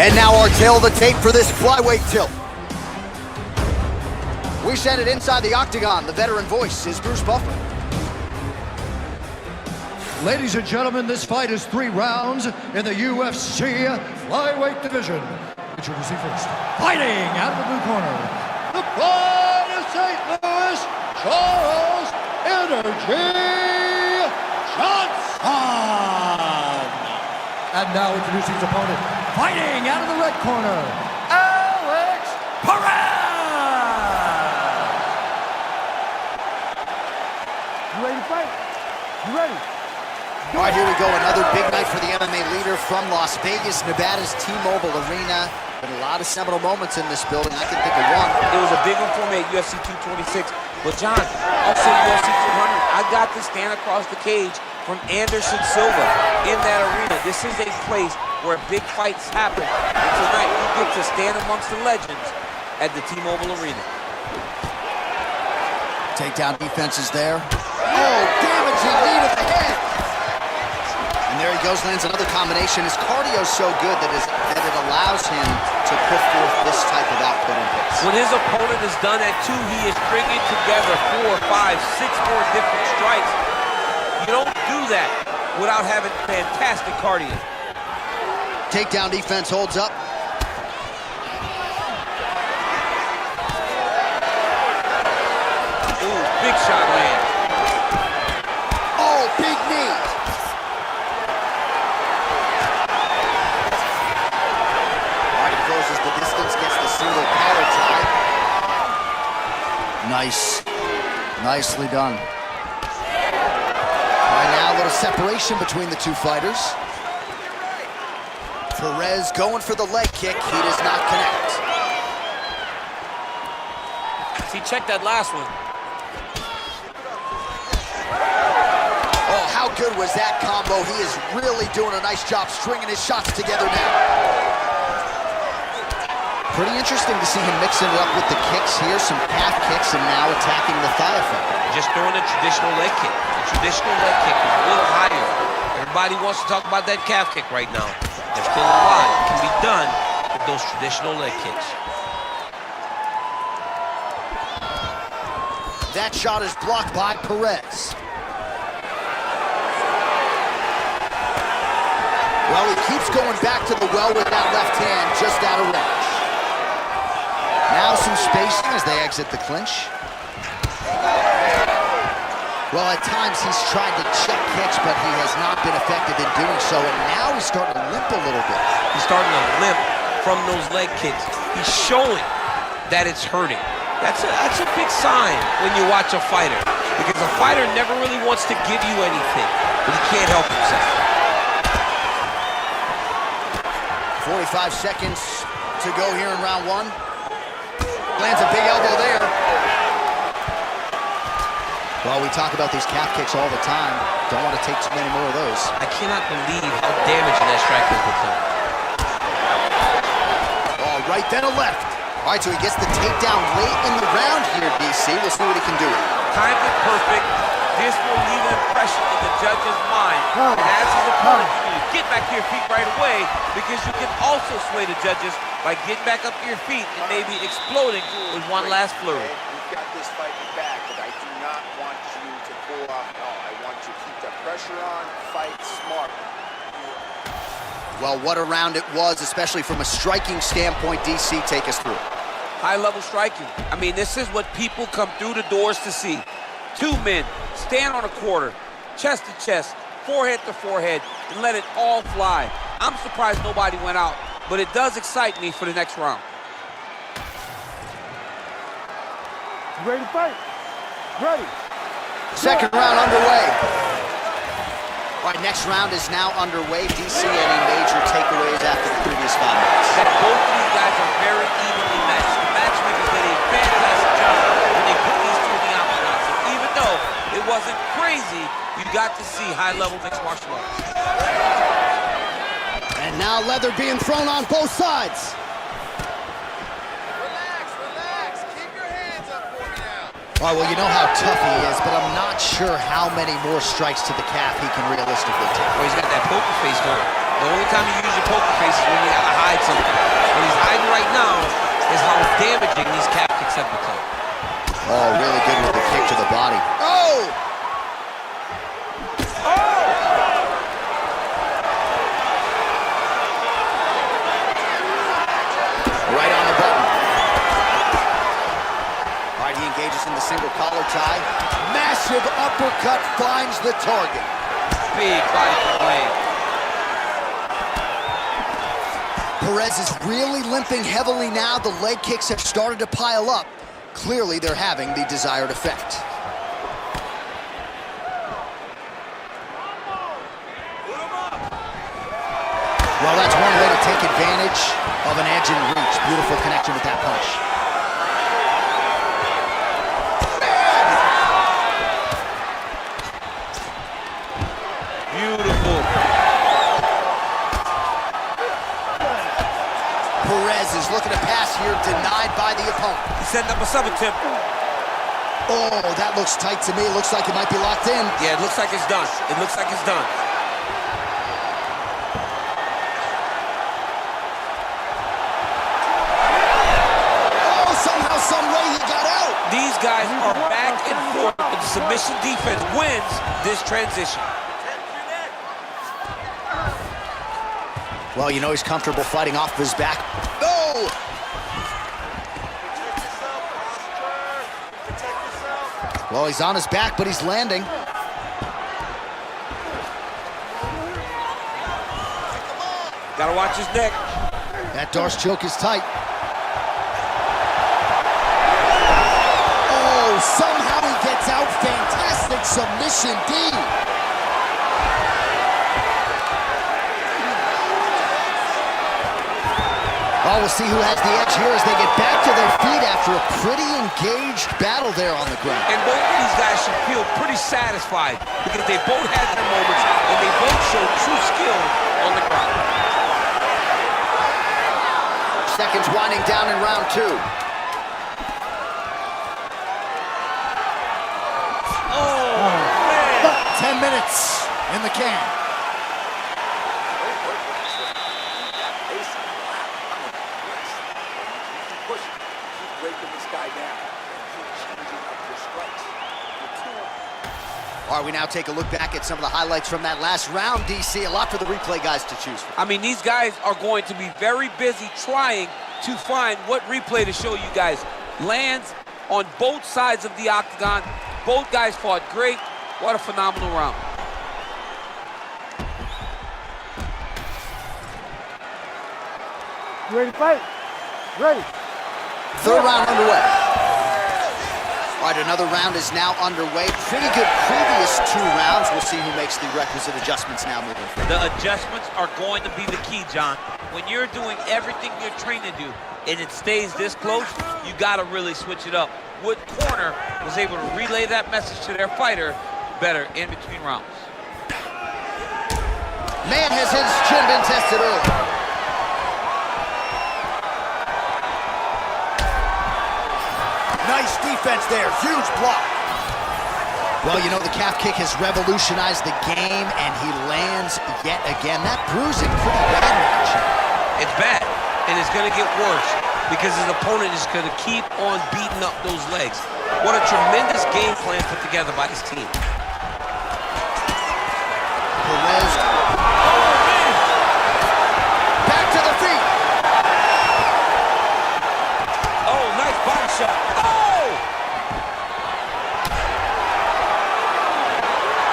And now our tail of the tape for this flyweight tilt. We send it inside the octagon. The veteran voice is Bruce Buffer. Ladies and gentlemen, this fight is 3 rounds in the UFC flyweight division. Introducing first, fighting out of the blue corner, the pride of St. Louis, Charles Energy Johnson. And now introducing his opponent, fighting out of the red corner, Alex Perez. You ready to fight? You ready? All right, here we go. Another big night for the MMA leader from Las Vegas, Nevada's T-Mobile Arena. Been a lot of seminal moments in this building. I can think of one. It was a big one for me at UFC 226. But John, also UFC 200, I got to stand across the cage from Anderson Silva in that arena. This is a place where big fights happen. And tonight, you get to stand amongst the legends at the T-Mobile Arena. Takedown defense is there. Oh, damaging knee to the head. And there he goes, lands another combination. His cardio is so good that it allows him to put forth this type of output in hits. When his opponent is done at 2, he is stringing together 4, 5, 6 more different strikes. You don't do that without having fantastic cardio. Takedown defense holds up. Ooh, big shot lands. Oh, big knee. All right, he closes the distance, gets the single collar tie. Nice. Nicely done. Right now, a little separation between the two fighters. Perez going for the leg kick. He does not connect. See, check that last one. Oh, how good was that combo? He is really doing a nice job stringing his shots together now. Pretty interesting to see him mixing it up with the kicks here, some calf kicks, and now attacking the thigh effect. Just throwing a traditional leg kick. The traditional leg kick is a little higher. Everybody wants to talk about that calf kick right now. There's still a lot that can be done with those traditional leg kicks. That shot is blocked by Perez. Well, he keeps Perez going back to the well with that left hand, just out of range. Now some spacing as they exit the clinch. Well, at times he's tried to check kicks, but he has not been effective in doing so, and now he's starting to limp a little bit. He's starting to limp from those leg kicks. He's showing that it's hurting. That's a big sign when you watch a fighter, because a fighter never really wants to give you anything, but he can't help himself. 45 seconds to go here in round one. Lands a big elbow there. Well, we talk about these calf kicks all the time. Don't want to take too many more of those. I cannot believe how damaging that strike has become. Oh, right, then a left. All right, so he gets the takedown late in the round here, DC. We'll see what he can do. Timed it perfect. This will leave an impression in the judge's mind. And as his opponent, you need to get back to your feet right away, because you can also sway the judges by getting back up to your feet and maybe exploding with one last flurry. You've got this fight back, but I do not want you to pull off. No, I want you to keep the pressure on, fight smart. Well, what a round it was, especially from a striking standpoint. DC, take us through it. High-level striking. I mean, this is what people come through the doors to see. Two men stand on a quarter, chest to chest, forehead to forehead, and let it all fly. I'm surprised nobody went out, but it does excite me for the next round. You ready to fight? Ready. Second round underway. All right, next round is now underway. DC, any major takeaways after the previous 5 minutes? That both of these guys are very evenly matched. The matchmakers did a fantastic job when they put these two in the octagon. So even though it wasn't crazy, you got to see high-level mixed martial arts. And now leather being thrown on both sides. Relax. Keep your hands up for me now. All right, well, you know how tough he is, but I'm not sure how many more strikes to the calf he can realistically take. Well, he's got that poker face going. The only time you use your poker face is when you gotta hide something. What he's hiding right now is how damaging these calf kicks have become. Oh, really good with the kick to the body. Oh! Right on the button. All right, he engages in the single collar tie. Massive uppercut finds the target. Big body kick land. Perez is really limping heavily now. The leg kicks have started to pile up. Clearly, they're having the desired effect. Well, that's one way to take advantage of an edge and reach. Beautiful connection with that punch. Beautiful. Perez is looking to pass here, denied by the opponent. He's setting up a sub-attempt. Oh, that looks tight to me. Looks like it might be locked in. Yeah, it looks like it's done. It looks like it's done. Oh, somehow, some way he got out. These guys are back and forth, but the submission defense wins this transition. Well, you know he's comfortable fighting off his back. Oh! Well, he's on his back, but he's landing. Gotta watch his neck. That Darce choke is tight. Oh, somehow he gets out. Fantastic submission D. Oh, we'll see who has the edge here as they get back to their feet after a pretty engaged battle there on the ground. And both of these guys should feel pretty satisfied because they both had their moments and they both showed true skill on the ground. Seconds winding down in round 2. Oh, man. 10 minutes in the can. All All right, we now take a look back at some of the highlights from that last round, DC. A lot for the replay guys to choose from. I mean, these guys are going to be very busy trying to find what replay to show you guys. Lands on both sides of the octagon. Both guys fought great. What a phenomenal round. You ready to fight? Ready. Third round underway. All right, another round is now underway. Pretty good previous 2 rounds. We'll see who makes the requisite adjustments now moving forward. The adjustments are going to be the key, John. When you're doing everything you're trained to do and it stays this close, you got to really switch it up. What corner was able to relay that message to their fighter better in between rounds? Man, has his chin been tested early. Nice defense there, huge block. Well, you know, the calf kick has revolutionized the game, and he lands yet again. That bruising pretty bad in action. It's bad, and it's going to get worse because his opponent is going to keep on beating up those legs. What a tremendous game plan put together by his team. Perez. Back to the feet. Oh, nice body shot.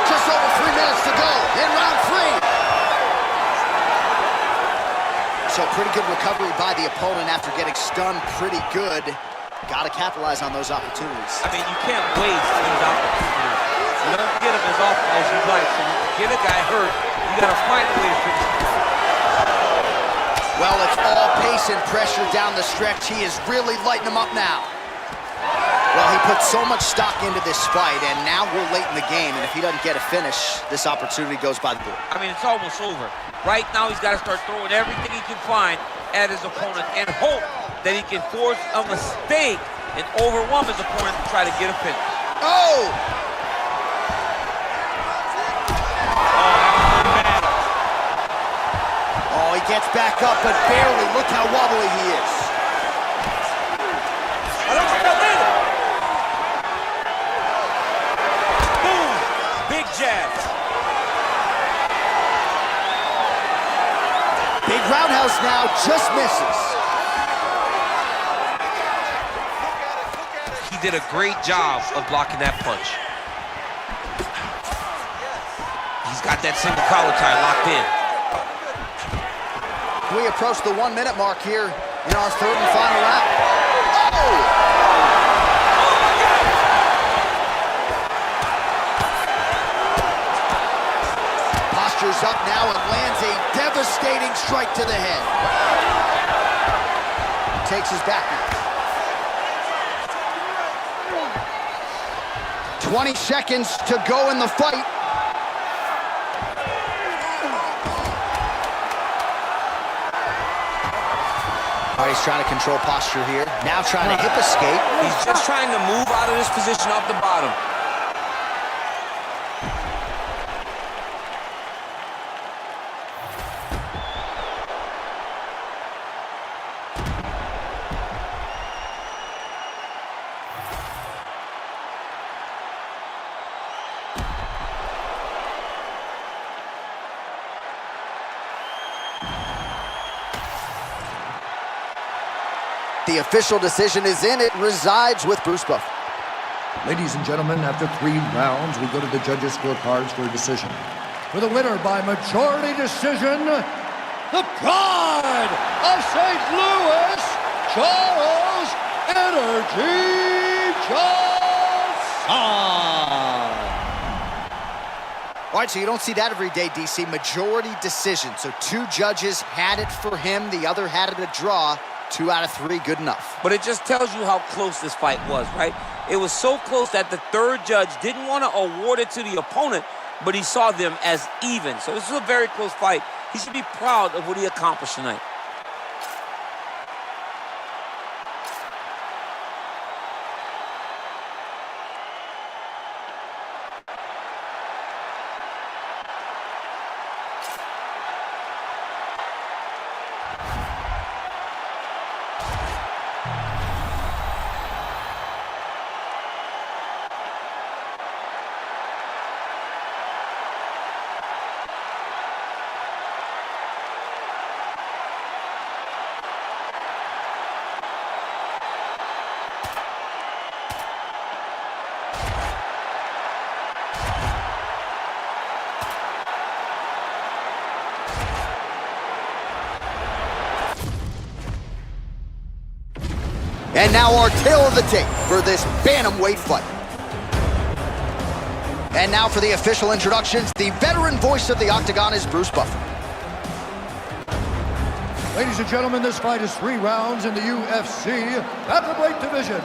Just over 3 minutes to go in round 3. So pretty good recovery by the opponent after getting stunned pretty good. Got to capitalize on those opportunities. I mean, you can't waste these opportunities. You don't get them as often as you'd like. So when you get a guy hurt, you got to find a way to finish him. Well, it's all pace and pressure down the stretch. He is really lighting him up now. Well, he put so much stock into this fight, and now we're late in the game, and if he doesn't get a finish, this opportunity goes by the board. I mean, it's almost over. Right now, he's got to start throwing everything he can find at his opponent and hope that he can force a mistake and overwhelm his opponent to try to get a finish. Oh! Oh, he gets back up, but barely. Look how wobbly he is. Boom! Big jab. Big roundhouse now, just misses. He did a great job of blocking that punch. He's got that single collar tie locked in. We approach the 1 minute mark here in our third and final round. Oh! Postures up now and lands a devastating strike to the head. Takes his back now. 20 seconds to go in the fight. All right, he's trying to control posture here. Now trying to hip escape. He's just trying to move out of this position off the bottom. The official decision is in. It resides with Bruce Buffer. Ladies and gentlemen, after 3 rounds, we go to the judges' scorecards for a decision. For the winner by majority decision, the pride of St. Louis, Charles Energy Johnson. All right, so you don't see that every day, DC. Majority decision. So 2 judges had it for him. The other had it a draw. 2 out of 3, good enough. But it just tells you how close this fight was, right? It was so close that the third judge didn't want to award it to the opponent, but he saw them as even. So this is a very close fight. He should be proud of what he accomplished tonight. And now our tale of the tape for this bantamweight fight. And now for the official introductions, the veteran voice of the Octagon is Bruce Buffer. Ladies and gentlemen, this fight is 3 rounds in the UFC bantamweight division.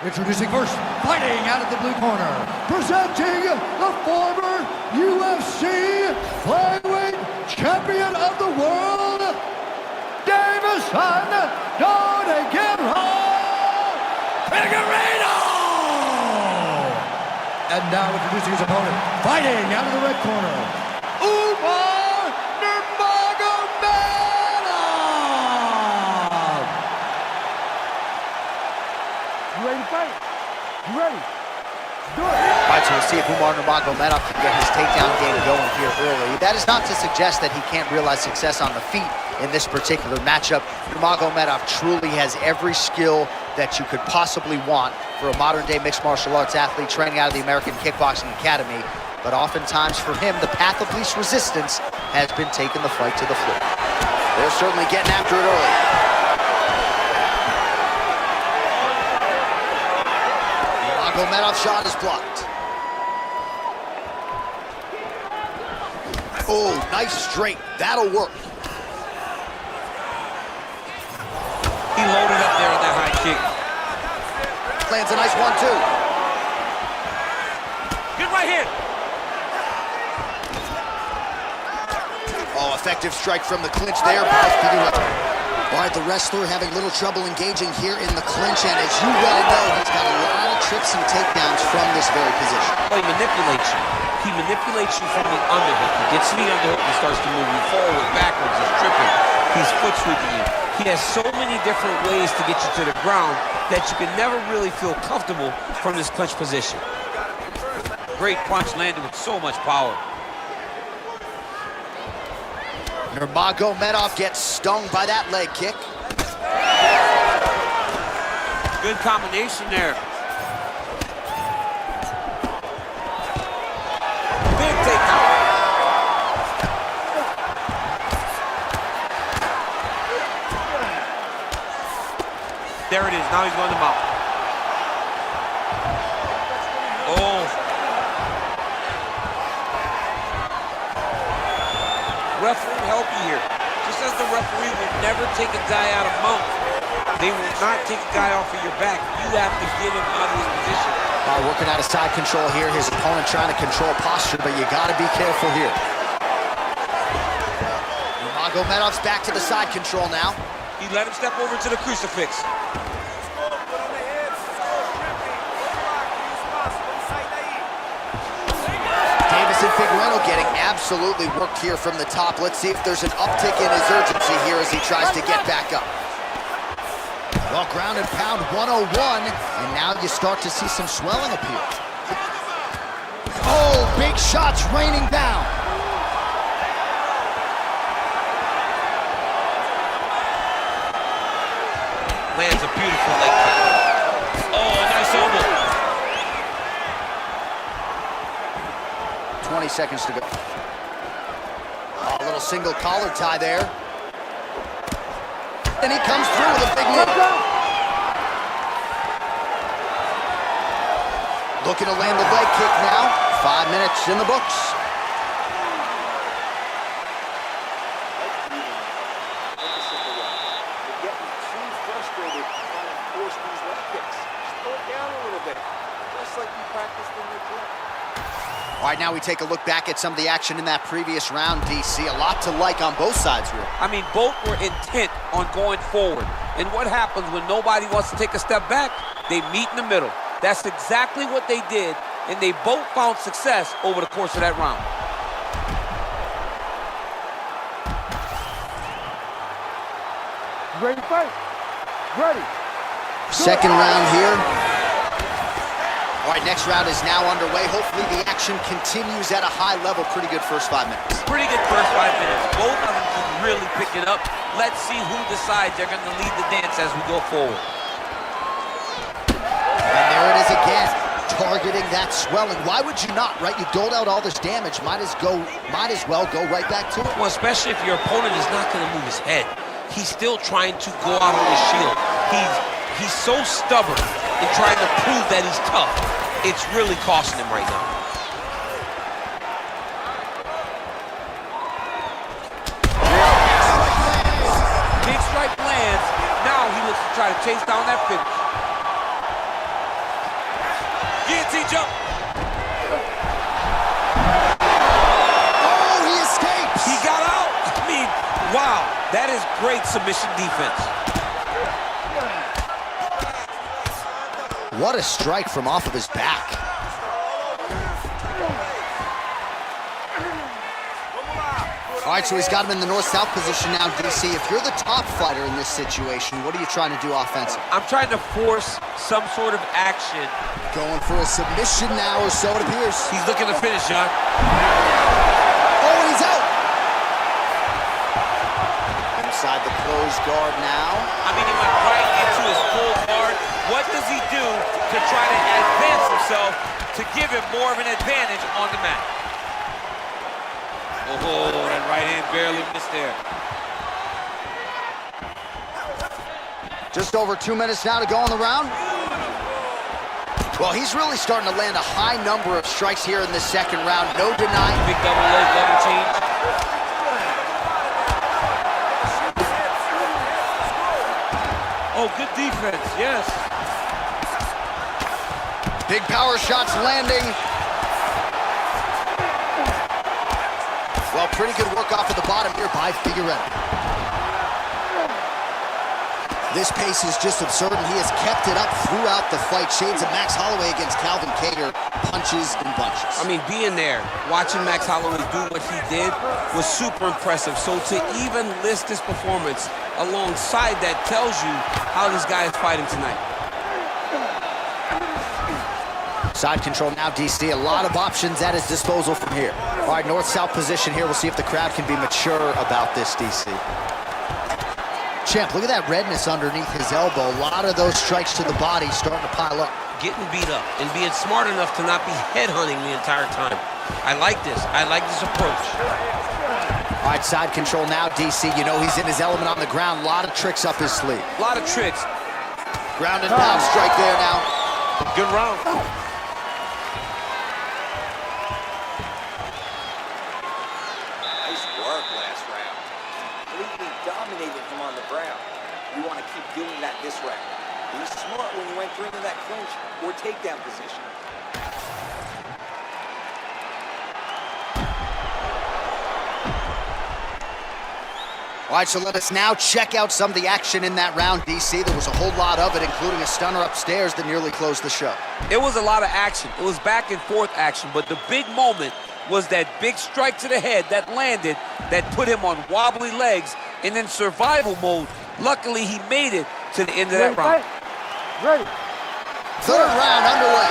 Introducing first, fighting out of the blue corner, presenting the former UFC flyweight champion of the world, Davison Figueiredo! And now introducing his opponent, fighting out of the red corner, Nurmagomedov! You ready to fight? You ready? Do it! All right, so we'll see if Nurmagomedov can get his takedown game going here early. That is not to suggest that he can't realize success on the feet in this particular matchup. Nurmagomedov truly has every skill that you could possibly want for a modern-day mixed martial arts athlete training out of the American Kickboxing Academy. But oftentimes for him, the path of least resistance has been taking the fight to the floor. They're certainly getting after it early. Nurmagomedov's shot is blocked. Oh, nice straight. That'll work. He loaded up there in that high kick. Lands a nice 1-2. Good right hand. Oh, effective strike from the clinch there by Figueiredo. All right, the wrestler having little trouble engaging here in the clinch, and as you well know, he's got a lot of trips and takedowns from this very position. Well, he manipulates you. He manipulates you from the underhook. He gets to the underhook and starts to move you forward, backwards. He's tripping. He's foot sweeping you. He has so many different ways to get you to the ground that you can never really feel comfortable from this clinch position. Great punch landed with so much power. Nurmagomedov gets stung by that leg kick. Good combination there. Big takedown. There it is. Now he's going to mount. Oh. Referee help you here. Just as the referee will never take a guy out of mount, they will not take a guy off of your back. You have to get him out of his position. Working out of side control here. His opponent trying to control posture, but you got to be careful here. Nurmagomedov's back to the side control now. He let him step over to the crucifix. Figueiredo getting absolutely worked here from the top. Let's see if there's an uptick in his urgency here as he tries to get back up. Well, ground and pound 101, and now you start to see some swelling appear. Oh, big shots raining down. Lands a beautiful leg kick. Oh, nice elbow. 20 seconds to go. Oh, a little single collar tie there. And he comes through with a big move. Looking to land the leg kick now. 5 minutes in the books. All right, now we take a look back at some of the action in that previous round, DC. A lot to like on both sides, really. I mean, both were intent on going forward. And what happens when nobody wants to take a step back? They meet in the middle. That's exactly what they did, and they both found success over the course of that round. You ready to fight? Ready. Second round here. All right, next round is now underway. Hopefully the action continues at a high level. Pretty good first 5 minutes. Pretty good first 5 minutes. Both of them can really pick it up. Let's see who decides they're going to lead the dance as we go forward. And there it is again, targeting that swelling. Why would you not, right? You doled out all this damage. Might as well go right back to it. Well, especially if your opponent is not going to move his head. He's still trying to go out on his shield. He's He's so stubborn in trying to prove that he's tough. It's really costing him right now. Big strike lands. Now he looks to try to chase down that finish. Guillotine jump. Oh, he escapes. He got out. I mean, wow, that is great submission defense. What a strike from off of his back. All right, so he's got him in the north-south position now, DC. If you're the top fighter in this situation, what are you trying to do offensively? I'm trying to force some sort of action. Going for a submission now, or so it appears. He's looking to finish, John. Oh, he's out! Inside the closed guard now. I mean, he went right into his full guard. What does he do to try to advance himself to give him more of an advantage on the mat? Oh, that right hand barely missed there. Just over 2 minutes now to go in the round. Well, he's really starting to land a high number of strikes here in this second round. No denying. Big double leg, double change. Oh, good defense, yes. Big power shots landing. Well, pretty good work off of the bottom here by Figueiredo. This pace is just absurd, and he has kept it up throughout the fight. Shades of Max Holloway against Calvin Kattar, punches and bunches. I mean, being there, watching Max Holloway do what he did was super impressive. So to even list this performance alongside that tells you how this guy is fighting tonight. Side control now, DC. A lot of options at his disposal from here. All right, north-south position here. We'll see if the crowd can be mature about this, DC. Champ, look at that redness underneath his elbow. A lot of those strikes to the body starting to pile up. Getting beat up and being smart enough to not be headhunting the entire time. I like this. I like this approach. All right, side control now, DC. You know he's in his element on the ground. A lot of tricks up his sleeve. A lot of tricks. Ground and pound strike there now. Good round. Nice work last round. Completely dominated him on the ground. You want to keep doing that this round. Be smart when you enter into that clinch or takedown position. All right, so let us now check out some of the action in that round, DC. There was a whole lot of it, including a stunner upstairs that nearly closed the show. It was a lot of action. It was back and forth action, but the big moment was that big strike to the head that landed, that put him on wobbly legs, and in survival mode. Luckily, he made it to the end of that round. Ready. Third round underway.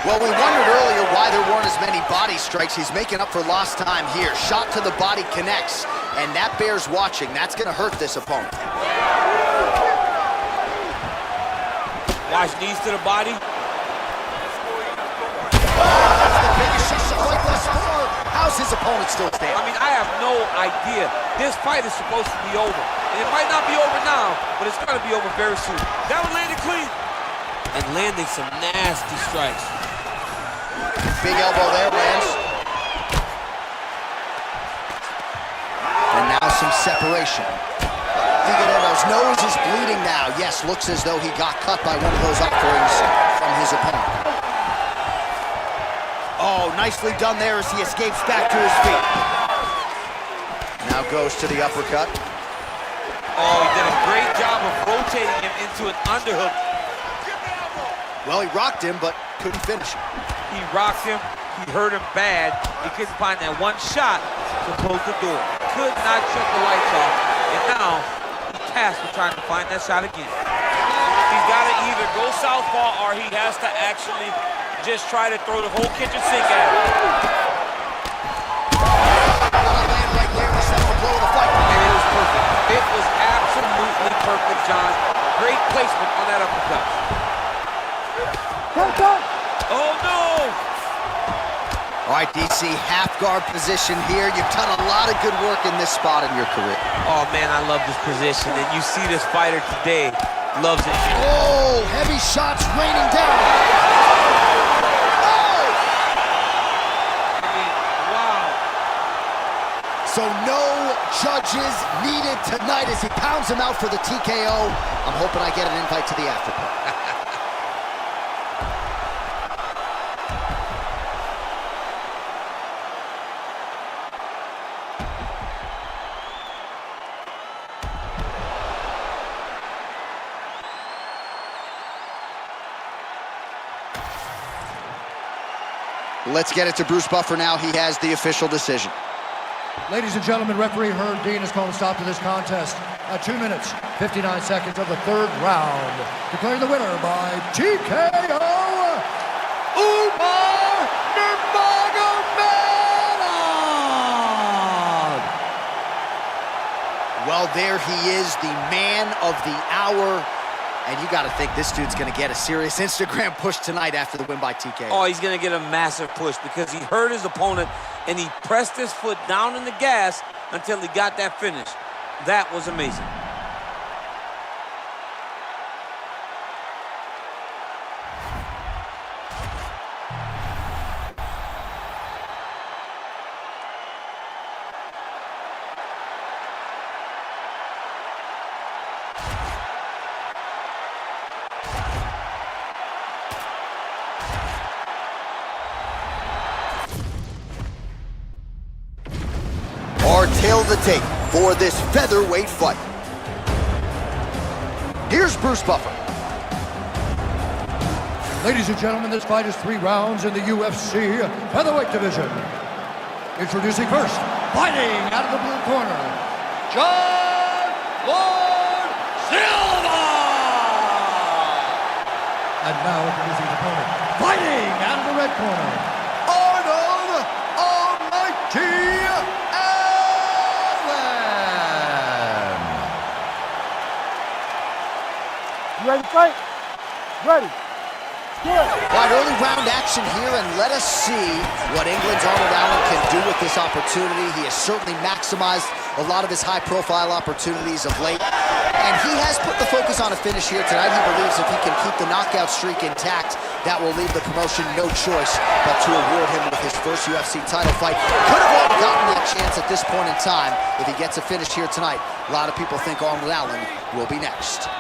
Well, we wondered earlier why there weren't as many body strikes. He's making up for lost time here. Shot to the body connects, and that bears watching. That's going to hurt this opponent. Watch knees to the body. That's the biggest she's fight thus far. How's his opponent still standing? I mean, I have no idea. This fight is supposed to be over. And it might not be over now, but it's going to be over very soon. That one landed clean. And landing some nasty strikes. Big elbow there, lands. And now some separation. Figueiredo's nose is bleeding now. Yes, looks as though he got cut by one of those offerings from his opponent. Oh, nicely done there as he escapes back to his feet. Now goes to the uppercut. Oh, he did a great job of rotating him into an underhook. Well, he rocked him, but couldn't finish him. He rocked him. He hurt him bad. He couldn't find that one shot to close the door. Could not shut the lights off. And now he's tasked with trying to find that shot again. He's got to either go southpaw or he has to actually just try to throw the whole kitchen sink at him. Land right there to set the blow of the fight. And it was perfect. It was absolutely perfect, John. Great placement on that uppercut. Oh, no! All All right, DC, half guard position here. You've done a lot of good work in this spot in your career. Oh, man, I love this position. And you see this fighter today loves it. Oh, heavy shots raining down. Oh! I mean, wow. So no judges needed tonight as he pounds him out for the TKO. I'm hoping I get an invite to the after party. Let's get it to Bruce Buffer now. He has the official decision. Ladies and gentlemen, referee Herb Dean has called a stop to this contest at 2 minutes, 59 seconds of the third round. Declaring the winner by TKO, Nurmagomedov! Well, there he is, the man of the hour. And you got to think this dude's going to get a serious Instagram push tonight after the win by TKO. Oh, he's going to get a massive push because he hurt his opponent and he pressed his foot down in the gas until he got that finish. That was amazing. Tail the tape for this featherweight fight. Here's Bruce Buffer. Ladies and gentlemen, this fight is 3 rounds in the UFC featherweight division. Introducing first, fighting out of the blue corner, John Lord Silva! And now introducing his opponent, fighting out of the red corner, Arnold Almighty! You ready to fight? Ready. Good. All right, early round action here, and let us see what England's Arnold Allen can do with this opportunity. He has certainly maximized a lot of his high-profile opportunities of late, and he has put the focus on a finish here tonight. He believes if he can keep the knockout streak intact, that will leave the promotion no choice but to award him with his first UFC title fight. Could have already gotten that chance at this point in time if he gets a finish here tonight. A lot of people think Arnold Allen will be next.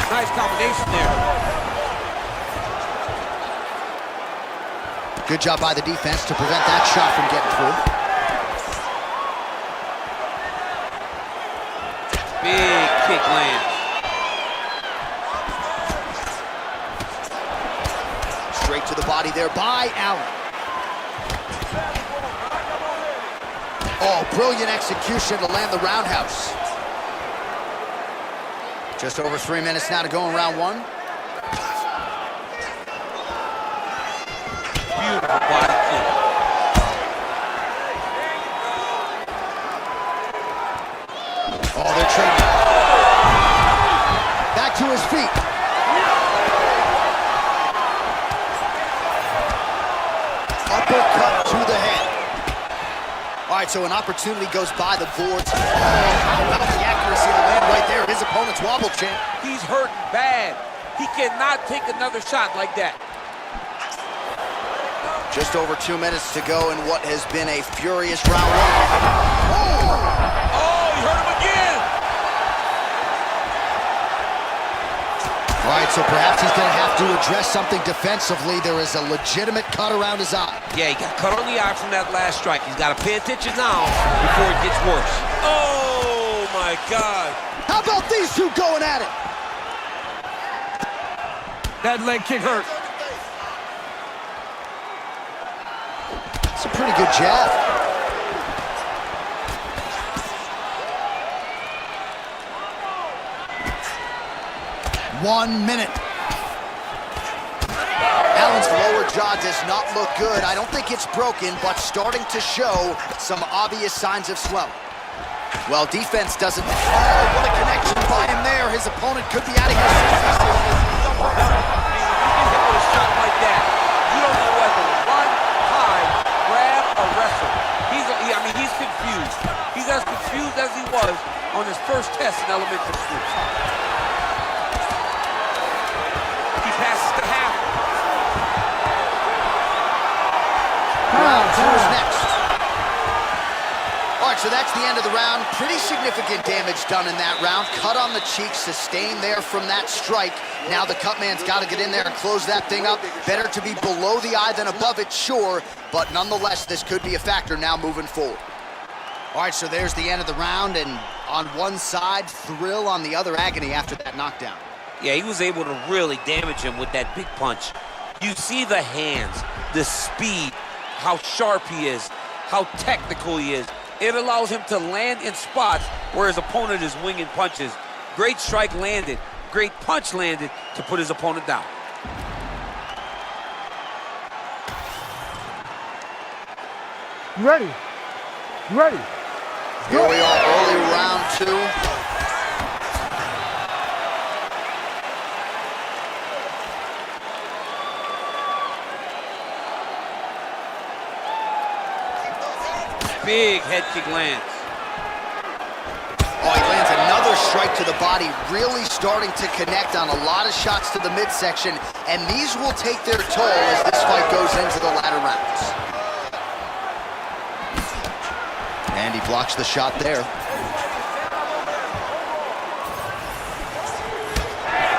Nice combination there. Good job by the defense to prevent that shot from getting through. Big kick lands. Straight to the body there by Allen. Oh, brilliant execution to land the roundhouse. Just over 3 minutes now to go in round one. Beautiful body kick. Oh, they're trading. Back to his feet. Uppercut to the head. All right, so an opportunity goes by the boards. Oh, how about the accuracy of the land right there? His opponent's wobble champ. He's hurting bad. He cannot take another shot like that. Just over 2 minutes to go in what has been a furious round one. Oh, he hurt him again. All right, so perhaps he's going to have to address something defensively. There is a legitimate cut around his eye. Yeah, he got cut on the eye from that last strike. He's got to pay attention now before it gets worse. Oh, my God. How about these two going at it? That leg kick hurt. It's a pretty good jab. .1 minute. Allen's His lower jaw does not look good. I don't think it's broken, but starting to show some obvious signs of swelling. Well, defense doesn't... Oh, what a connection by him there. His opponent could be out of here. You can hit with a shot like that. You don't know whether to run, hide, grab, or wrestle. He's confused. He's as confused as he was on his first test in elementary school. He passes to half. Round 2 is next. All right, so that's the end of the round. Pretty significant damage done in that round. Cut on the cheek, sustained there from that strike. Now the cut man's got to get in there and close that thing up. Better to be below the eye than above it, sure, but nonetheless, this could be a factor now moving forward. All right, so there's the end of the round, and on one side, thrill, on the other, agony after that knockdown. Yeah, he was able to really damage him with that big punch. You see the hands, the speed, how sharp he is, how technical he is. It allows him to land in spots where his opponent is winging punches. Great strike landed, great punch landed to put his opponent down. You ready? You ready? Here we are, early round 2. Big head kick lands. Oh, he lands another strike to the body, really starting to connect on a lot of shots to the midsection, and these will take their toll as this fight goes into the latter rounds. And he blocks the shot there.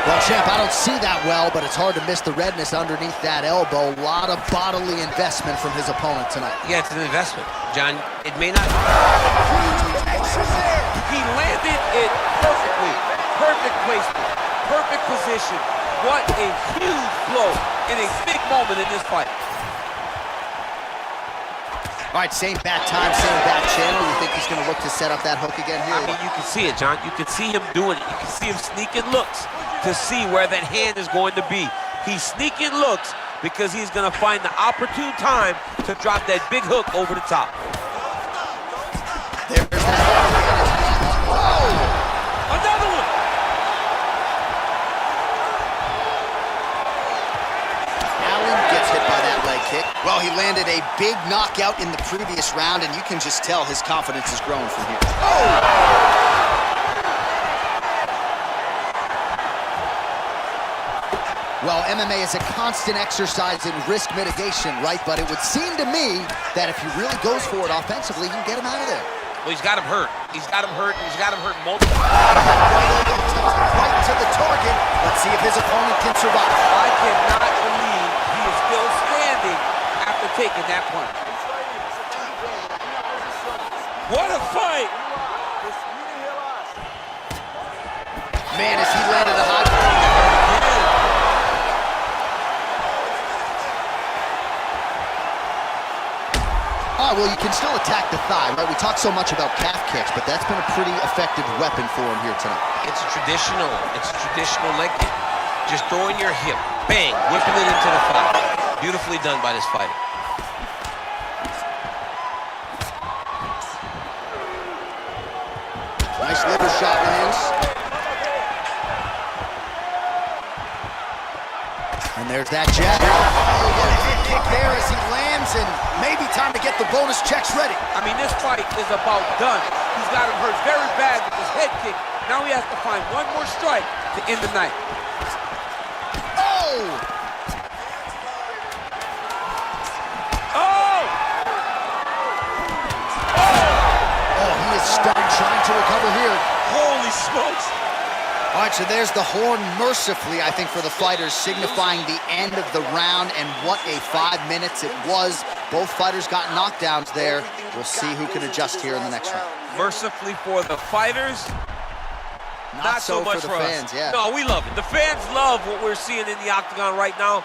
Well, champ, I don't see that well, but it's hard to miss the redness underneath that elbow. A lot of bodily investment from his opponent tonight. Yeah, it's an investment, John. It may not... He landed it perfectly. Perfect placement. Perfect position. What a huge blow in a big moment in this fight. All right, same bat time, same bat channel. You think he's going to look to set up that hook again here? I mean, you can see it, John. You can see him doing it. You can see him sneaking looks to see where that hand is going to be. He's sneaking looks because he's going to find the opportune time to drop that big hook over the top. There's that. Whoa! Another one! Allen gets hit by that leg kick. Well, he landed a big knockout in the previous round, and you can just tell his confidence is growing from here. Oh! Well, MMA is a constant exercise in risk mitigation, right? But it would seem to me that if he really goes for it offensively, he can get him out of there. Well, he's got him hurt. He's got him hurt, and he's got him hurt multiple times. Right to the target. Let's see if his opponent can survive. I cannot believe he is still standing after taking that punch. What a fight! Man, as he landed a high... Oh, well, you can still attack the thigh, right? We talk so much about calf kicks, but that's been a pretty effective weapon for him here tonight. It's a traditional leg kick. Just throwing your hip, bang, whipping it into the thigh. Beautifully done by this fighter. Nice liver shot lands. And there's that jab. Oh, what a head kick there as he lands, and maybe time to get the bonus checks ready. I mean, this fight is about done. He's got him hurt very bad with his head kick. Now he has to find one more strike to end the night. Oh! Oh! Oh, he is stunned, trying to recover here. Holy smokes! All right, so there's the horn mercifully, I think, for the fighters, signifying the end of the round, and what a 5 minutes it was. Both fighters got knockdowns there. We'll see who can adjust here in the next round. Mercifully for the fighters, not so much for the fans, yeah. No, we love it. The fans love what we're seeing in the octagon right now.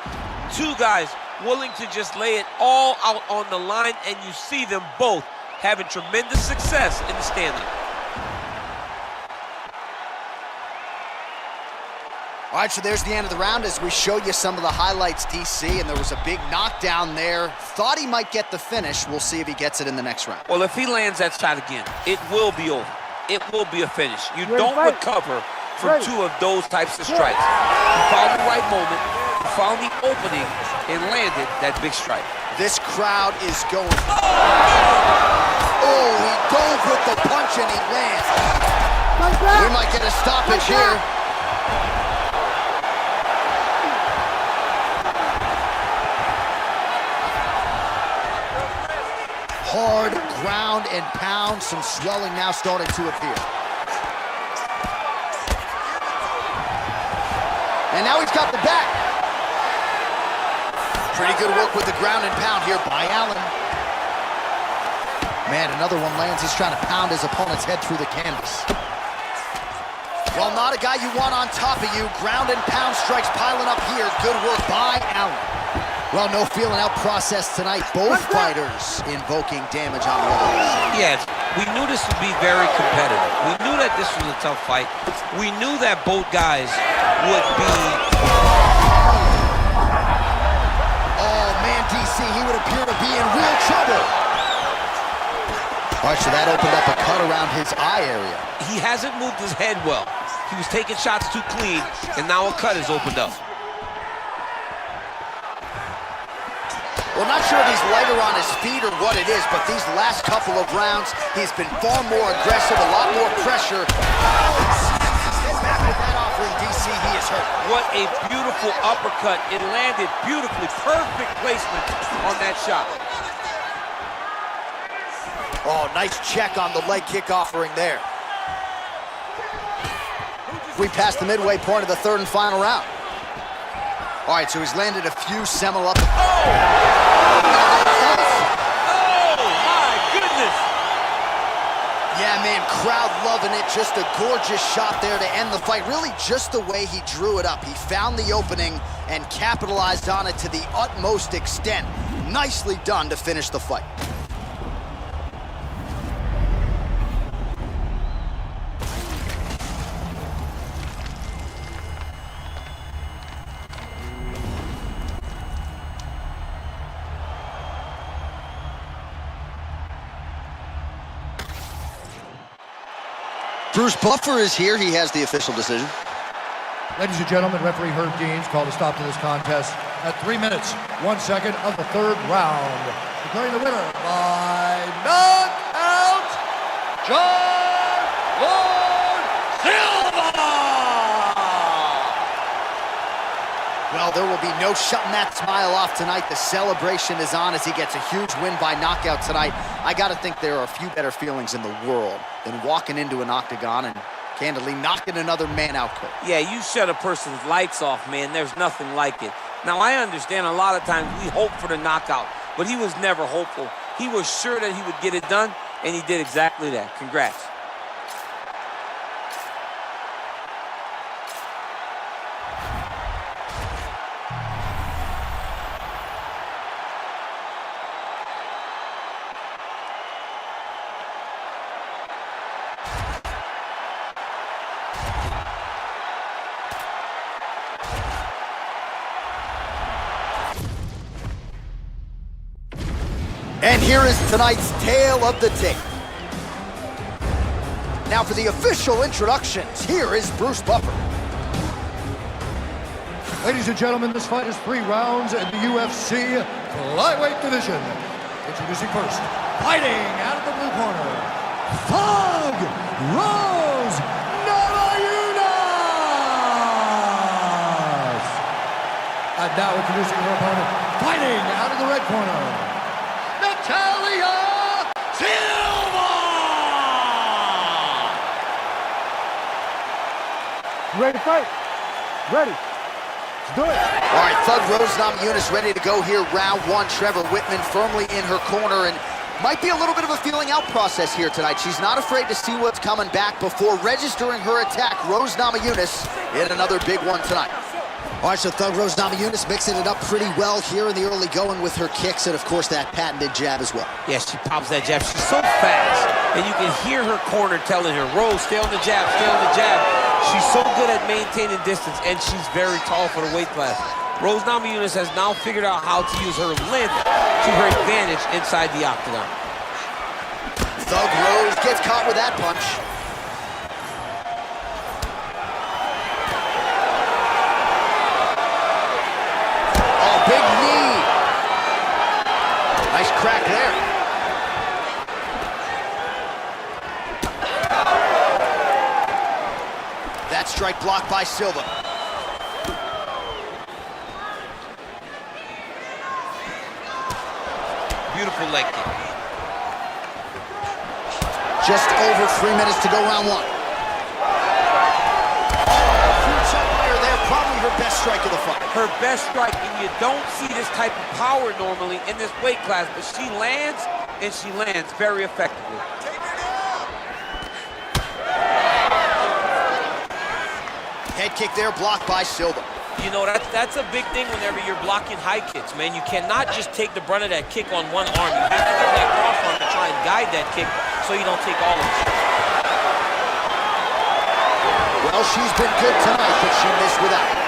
Two guys willing to just lay it all out on the line, and you see them both having tremendous success in the standing. All right, so there's the end of the round as we show you some of the highlights, DC, and there was a big knockdown there. Thought he might get the finish. We'll see if he gets it in the next round. Well, if he lands that shot again, it will be over. It will be a finish. You Ready, don't fight. recover from two of those types of strikes. He found the right moment, he found the opening, and landed that big strike. This crowd is going. Oh, he dove with the punch and he lands. We might get a stoppage here. Hard ground and pound, some swelling now starting to appear. And now he's got the back. Pretty good work with the ground and pound here by Allen. Man, another one lands. He's trying to pound his opponent's head through the canvas. Well, not a guy you want on top of you. Ground and pound strikes piling up here. Good work by Allen. Well, no feeling out process tonight. Both fighters invoking damage on the others. Yes, we knew this would be very competitive. We knew that this was a tough fight. We knew that both guys would be... Oh, man, DC, he would appear to be in real trouble. All right, so that opened up a cut around his eye area. He hasn't moved his head well. He was taking shots too clean, and now a cut has opened up. Well, not sure if he's lighter on his feet or what it is, but these last couple of rounds, he's been far more aggressive, a lot more pressure. Get back with that offering, DC, he is hurt. What a beautiful uppercut. It landed beautifully. Perfect placement on that shot. Oh, nice check on the leg kick offering there. We passed the midway point of the third and final round. All right, so he's landed a few seminal up. Oh, my goodness. Yeah, man, crowd loving it. Just a gorgeous shot there to end the fight. Really just the way he drew it up. He found the opening and capitalized on it to the utmost extent. Nicely done to finish the fight. Bruce Buffer is here. He has the official decision. Ladies and gentlemen, referee Herb Deans called a stop to this contest at 3 minutes, 1 second of the third round. Declaring the winner by knockout, Silva! Well, there will be no shutting that smile off tonight. The celebration is on as he gets a huge win by knockout tonight. I got to think there are a few better feelings in the world than walking into an octagon and candidly knocking another man out cold. Yeah, you shut a person's lights off, man. There's nothing like it. Now, I understand a lot of times we hope for the knockout, but he was never hopeful. He was sure that he would get it done, and he did exactly that. Congrats. And here is tonight's tale of the tape. Now for the official introductions, here is Bruce Buffer. Ladies and gentlemen, this fight is 3 rounds in the UFC Lightweight division. Introducing first, fighting out of the blue corner, Namajunas! And now introducing her opponent, fighting out of the red corner, Silva! Ready to fight? Ready. Let's do it. All right, Thug Namajunas ready to go here. Round 1, Trevor Whitman firmly in her corner, and might be a little bit of a feeling out process here tonight. She's not afraid to see what's coming back before registering her attack. Namajunas in another big one tonight. All right, so Thug Rose Namajunas mixing it up pretty well here in the early going with her kicks and, of course, that patented jab as well. Yeah, she pops that jab. She's so fast, and you can hear her corner telling her, Rose, stay on the jab, stay on the jab. She's so good at maintaining distance, and she's very tall for the weight class. Rose Namajunas has now figured out how to use her length to her advantage inside the octagon. Thug Rose gets caught with that punch. Big knee. Nice crack there. That strike blocked by Silva. Beautiful leg kick. Just over 3 minutes to go, round one. Huge umpire there, probably her best strike of the fight. Her best strike, and you don't see this type of power normally in this weight class, but she lands, and she lands very effectively. Head kick there, blocked by Silva. You know, that's a big thing whenever you're blocking high kicks, man. You cannot just take the brunt of that kick on one arm. You have to get that cross arm to try and guide that kick so you don't take all of it. Well, she's been good tonight, but she missed without it.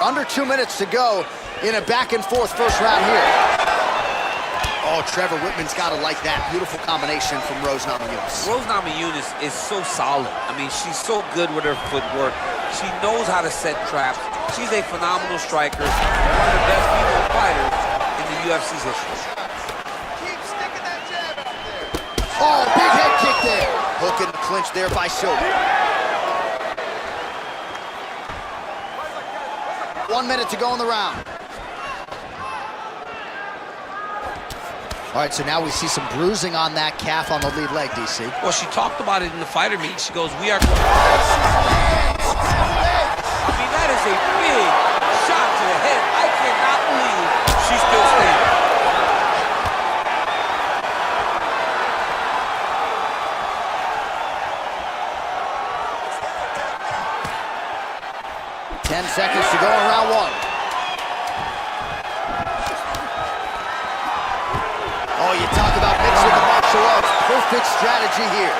Under 2 minutes to go in a back-and-forth first round here. Oh, Trevor Whitman's got to like that. Beautiful combination from Rose Namajunas. Rose Namajunas is so solid. I mean, she's so good with her footwork. She knows how to set traps. She's a phenomenal striker. One of the best female fighters in the UFC's history. Keep sticking that jab out there. Oh, big head kick there. Hook in the clinch there by Silva. 1 minute to go in the round. All right, so now we see some bruising on that calf on the lead leg, DC. Well, she talked about it in the fighter meet. She goes, we are going. I mean, that is a big shot to the head. I cannot believe she's still standing. 10 seconds to go in round one. Oh, you talk about mixing the martial arts. Perfect strategy here.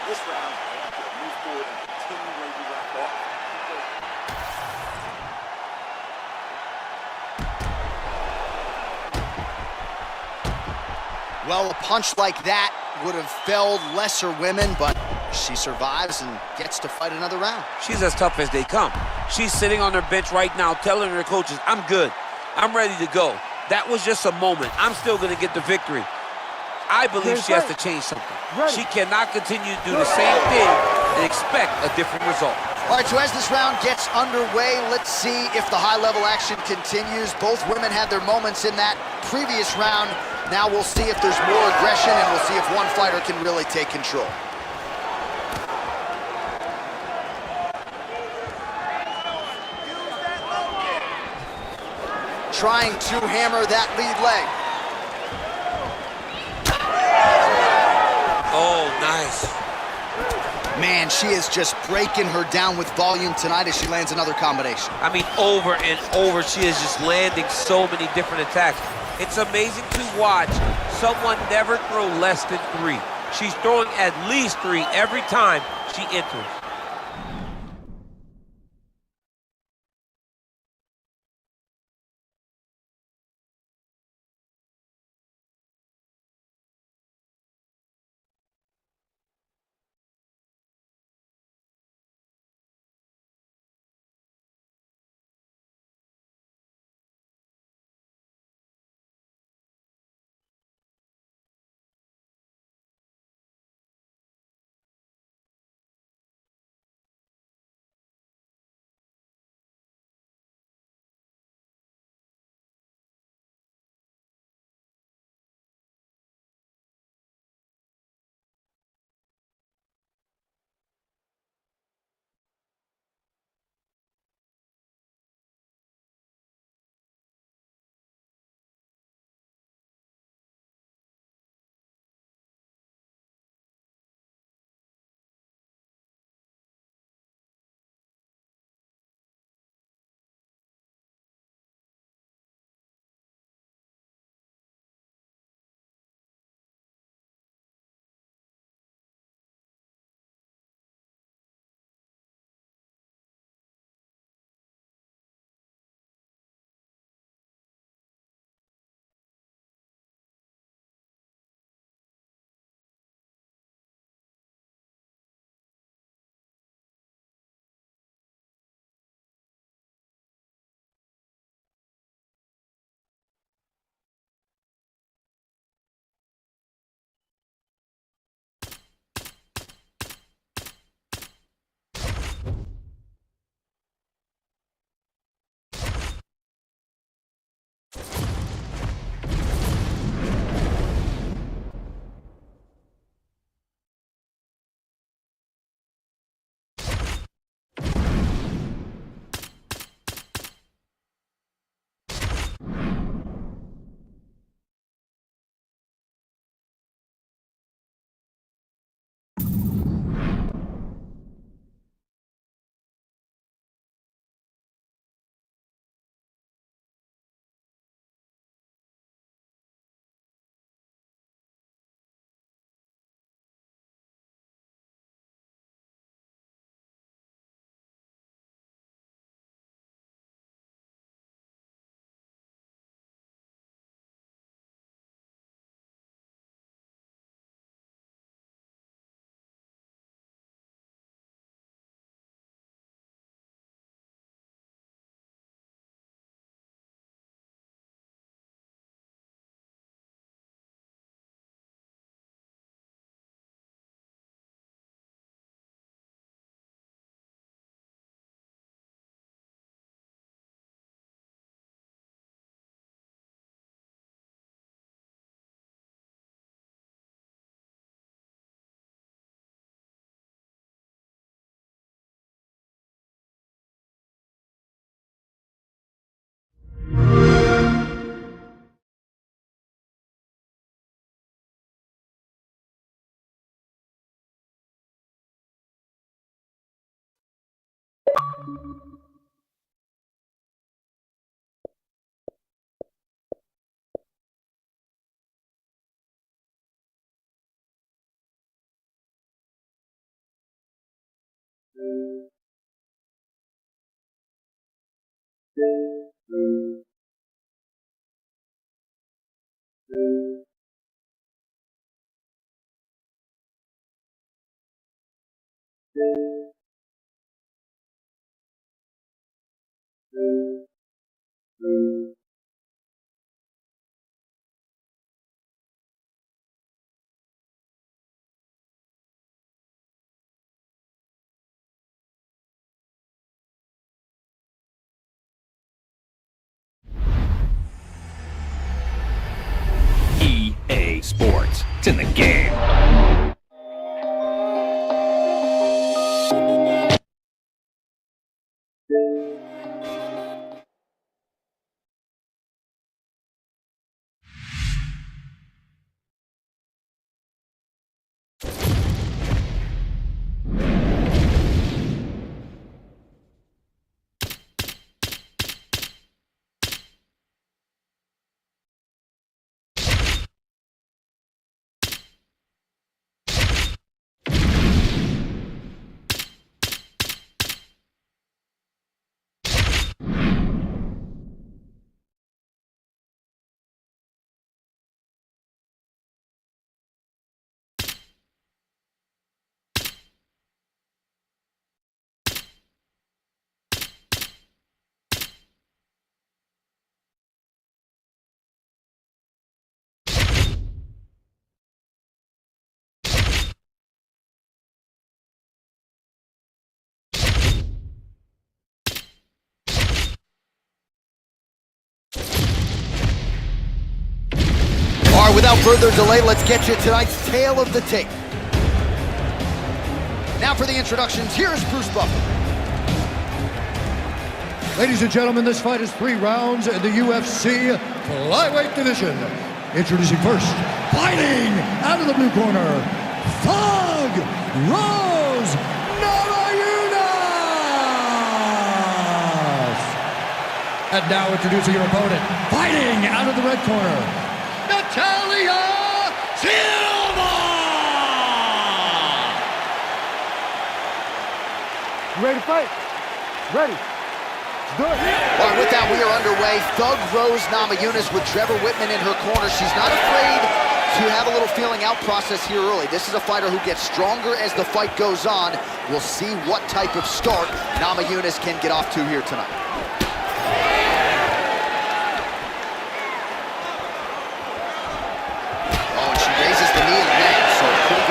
This round, move forward and continue where you left off. Well, a punch like that would have felled lesser women, but she survives and gets to fight another round. She's as tough as they come. She's sitting on her bench right now telling her coaches, I'm good. I'm ready to go. That was just a moment. I'm still going to get the victory. I believe she has to change something. She cannot continue to do the same thing and expect a different result. All right, so as this round gets underway, let's see if the high-level action continues. Both women had their moments in that previous round. Now we'll see if there's more aggression, and we'll see if one fighter can really take control. Trying to hammer that lead leg. Oh, nice. Man, she is just breaking her down with volume tonight as she lands another combination. I mean, over and over, she is just landing so many different attacks. It's amazing to watch someone never throw less than 3. She's throwing at least 3 every time she enters. EA Sports. It's in the game. All right, without further delay, let's get you tonight's tale of the tape. Now for the introductions, here's Bruce Buffer. Ladies and gentlemen, this fight is 3 rounds in the UFC Lightweight division. Introducing first, fighting out of the blue corner, Figueiredo Namajunas. And now introducing your opponent, fighting out of the red corner, Silva! You ready to fight? Ready. Let's do it. All right, with that, we are underway. Thug Rose Namajunas with Trevor Whitman in her corner. She's not afraid to have a little feeling out process here early. This is a fighter who gets stronger as the fight goes on. We'll see what type of start Namajunas can get off to here tonight.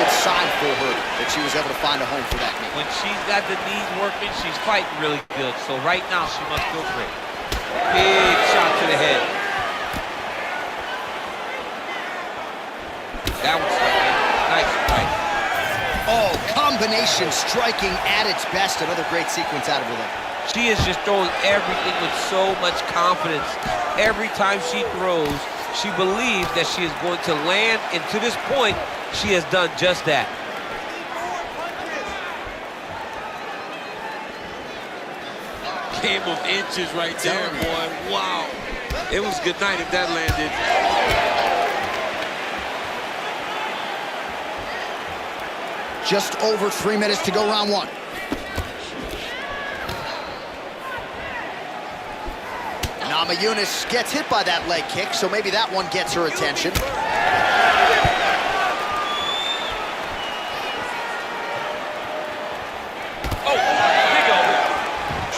Sign for her that she was able to find a home for that knee. When she's got the knees working, she's fighting really good. So right now, she must feel great. Big shot to the head. That was nice fight. Oh, combination striking at its best. Another great sequence out of her there. She is just throwing everything with so much confidence. Every time she throws, she believes that she is going to land, and to this point, she has done just that. Game of inches right there, boy. Wow. It was good night if that landed. Just over 3 minutes to go, round 1. Namajunas gets hit by that leg kick, so maybe that one gets her attention.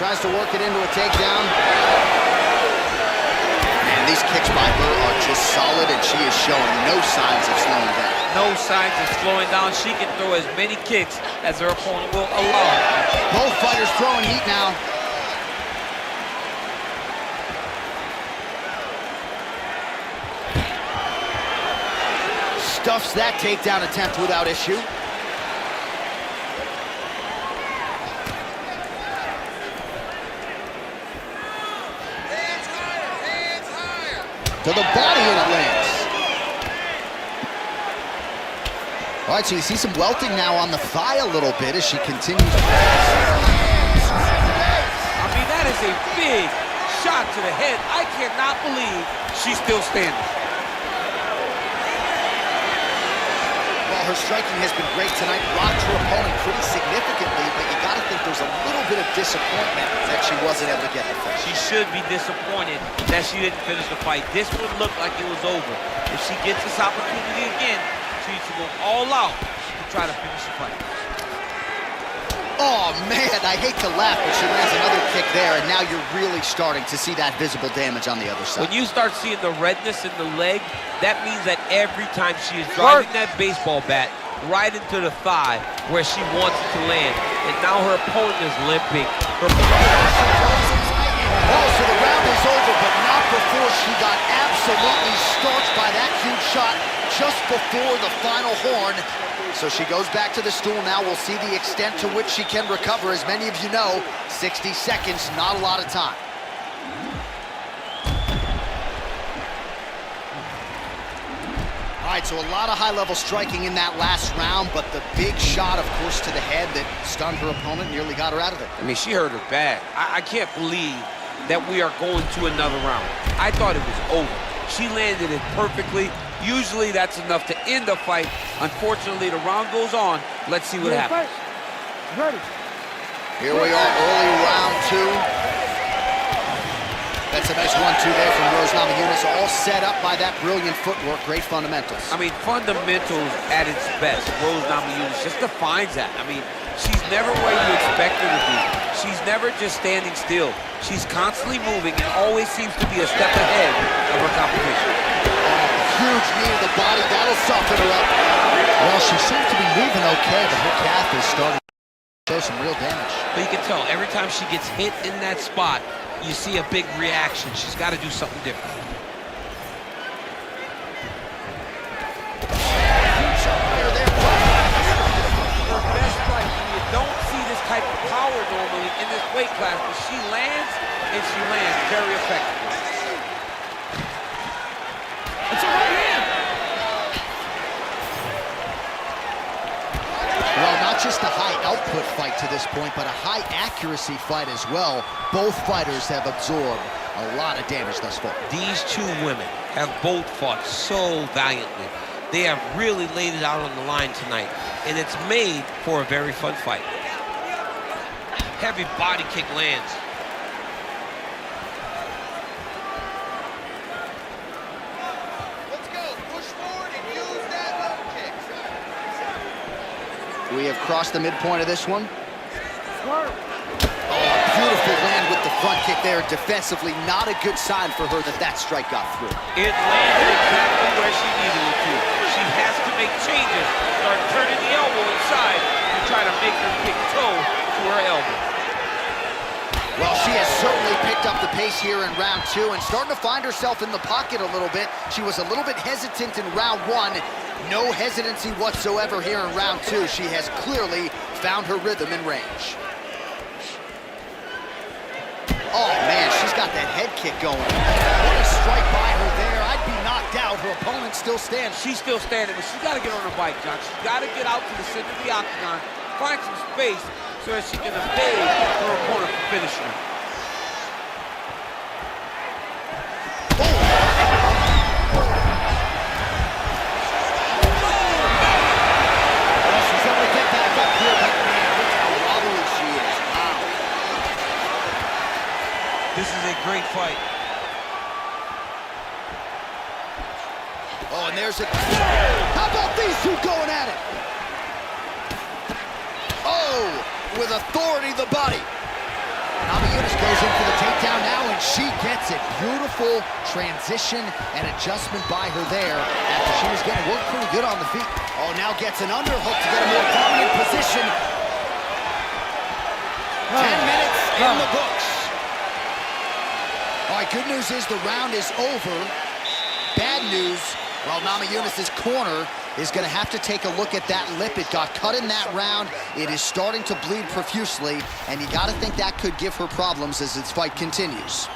Tries to work it into a takedown. And these kicks by her are just solid, and she is showing no signs of slowing down. No signs of slowing down. She can throw as many kicks as her opponent will allow. Both fighters throwing heat now. Stuffs that takedown attempt without issue. To the body, and it lands. All right, so you see some welting now on the thigh a little bit as she continues. shot to the head. I cannot believe she's still standing. Well, her striking has been great tonight. Rocked her opponent pretty significantly, but you got to think there's a little bit of disappointment that she wasn't able to get the finish. She should be disappointed that she didn't finish the fight. This would look like it was over. If she gets this opportunity again, she needs to go all out to try to finish the fight. Oh, man, I hate to laugh, but she lands another kick there, and now you're really starting to see that visible damage on the other side. When you start seeing the redness in the leg, that means that every time she is driving that baseball bat right into the thigh where she wants it to land, and now her opponent is limping. Oh, so the round is over, but not before she got absolutely starched by that huge shot just before the final horn. So she goes back to the stool. Now we'll see the extent to which she can recover. As many of you know, 60 seconds, not a lot of time. All right, so a lot of high-level striking in that last round, but the big shot, of course, to the head that stunned her opponent, nearly got her out of it. I mean, she hurt her bad. I can't believe that we are going to another round. I thought it was over. She landed it perfectly. Usually that's enough to end the fight. Unfortunately, the round goes on. Let's see what happens. Ready. Here we are, early round two. That's a nice 1-2 there from Namajunas, all set up by that brilliant footwork, great fundamentals. I mean, fundamentals at its best. Namajunas just defines that. I mean, she's never where you expect her to be. She's never just standing still. She's constantly moving and always seems to be a step ahead of her competition. Huge knee to the body, that'll soften her up. Well, she seems to be moving okay, but her calf is starting to show some real damage. But you can tell, every time she gets hit in that spot, you see a big reaction. She's got to do something different. Her best fight, you don't see this type of power normally in this weight class, but she lands, and she lands very effectively. It's a right hand! Well, not just a high-output fight to this point, but a high-accuracy fight as well. Both fighters have absorbed a lot of damage thus far. These two women have both fought so valiantly. They have really laid it out on the line tonight, and it's made for a very fun fight. Heavy body kick lands. We have crossed the midpoint of this one. Swerve. Oh, beautiful land with the front kick there. Defensively, not a good sign for her that that strike got through. It landed exactly where she needed it to. She has to make changes, start turning the elbow inside and try to make her kick toe to her elbow. Well, she has certainly picked up the pace here in round two and starting to find herself in the pocket a little bit. She was a little bit hesitant in round one. No hesitancy whatsoever here in round two. She has clearly found her rhythm and range. Oh, man, she's got that head kick going. What a strike by her there. I'd be knocked out. Her opponent still standing. She's still standing, but she's got to get on her bike, John. She's got to get out to the center of the octagon, find some space so that she can evade her opponent from finishing her. This is a great fight. Oh, and there's a... How about these two going at it? Oh, with authority the body. Namajunas goes in for the takedown now, and she gets it. Beautiful transition and adjustment by her there after she was getting worked pretty good on the feet. Oh, now gets an underhook to get a more dominant position. 10 minutes in the books. All right, good news is the round is over. Bad news, well, Namajunas' corner is going to have to take a look at that lip. It got cut in that round. It is starting to bleed profusely, and you got to think that could give her problems as this fight continues.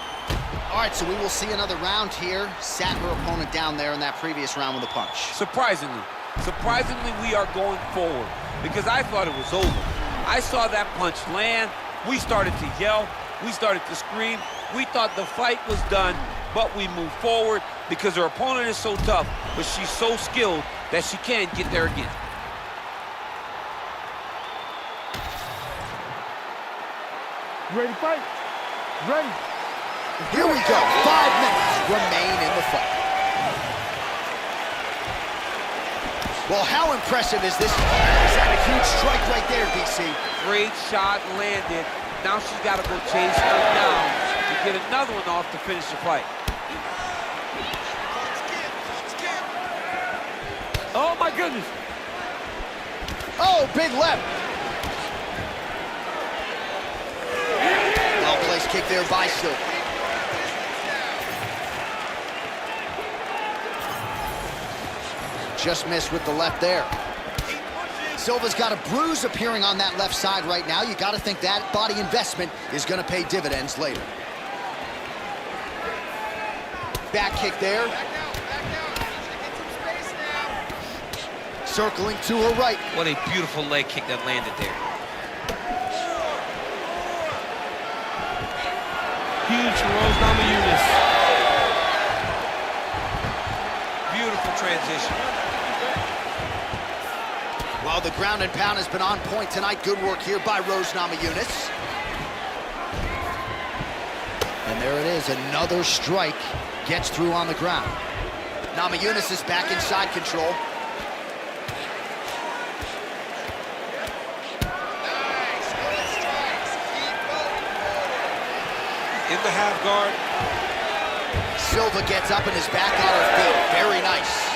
All right, so we will see another round here. Sat her opponent down there in that previous round with a punch. Surprisingly, we are going forward because I thought it was over. I saw that punch land, We started to yell. We started to scream. We thought the fight was done, but we moved forward because her opponent is so tough, but she's so skilled that she can get there again. You ready to fight? Ready. Here we go. 5 minutes remain in the fight. Well, how impressive is this? Is that a huge strike right there, DC? Great shot landed. Now she's got to go chase her down to get another one off to finish the fight. Oh, my goodness. Oh, big left. Well-placed kick there by Silva. Just missed with the left there. Silva's got a bruise appearing on that left side right now. You got to think that body investment is going to pay dividends later. Back kick there. Circling to her right. What a beautiful leg kick that landed there. Huge for Rose Namajunas. Beautiful transition. Well, the ground and pound has been on point tonight. Good work here by Rose Namajunas. And there it is, another strike gets through on the ground. Namajunas is back in side control. In the half guard. Silva gets up and is back on her feet. Very nice.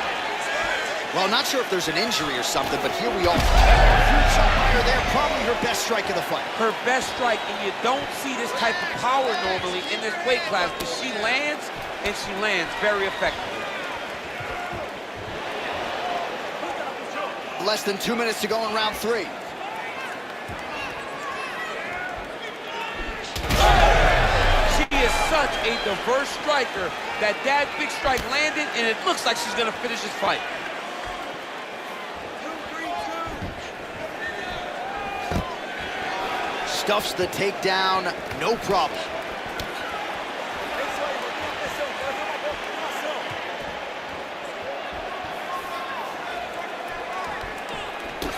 Well, not sure if there's an injury or something, but here we are. Huge shot by her there, probably her best strike of the fight. Her best strike, and you don't see this type of power normally in this weight class, but she lands, and she lands very effectively. Less than 2 minutes to go in round 3. She is such a diverse striker that big strike landed, and it looks like she's gonna finish this fight. Stuffs the takedown, no problem.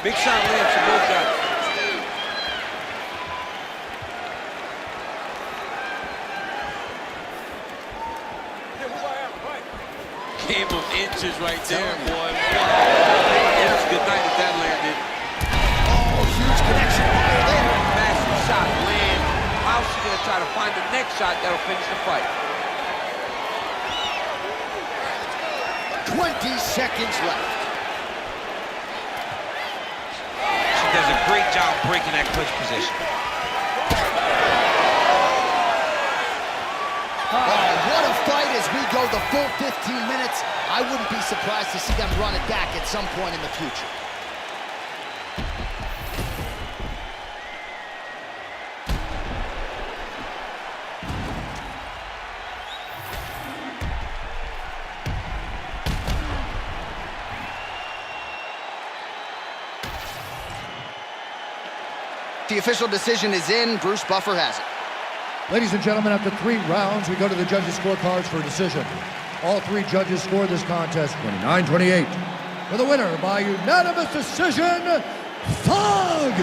Big shot lands for both guys. Game of inches right there, boy. It was good night if that landed. Oh, huge connection fire there. Massive shot land. How's she gonna try to find the next shot that'll finish the fight? 20 seconds left. She does a great job breaking that clinch position. Oh, what a fight as we go the full 15 minutes. I wouldn't be surprised to see them run it back at some point in the future. The official decision is in. Bruce Buffer has it. Ladies and gentlemen, after 3 rounds, we go to the judges' scorecards for a decision. All 3 judges scored this contest 29-28. For the winner by unanimous decision, Thug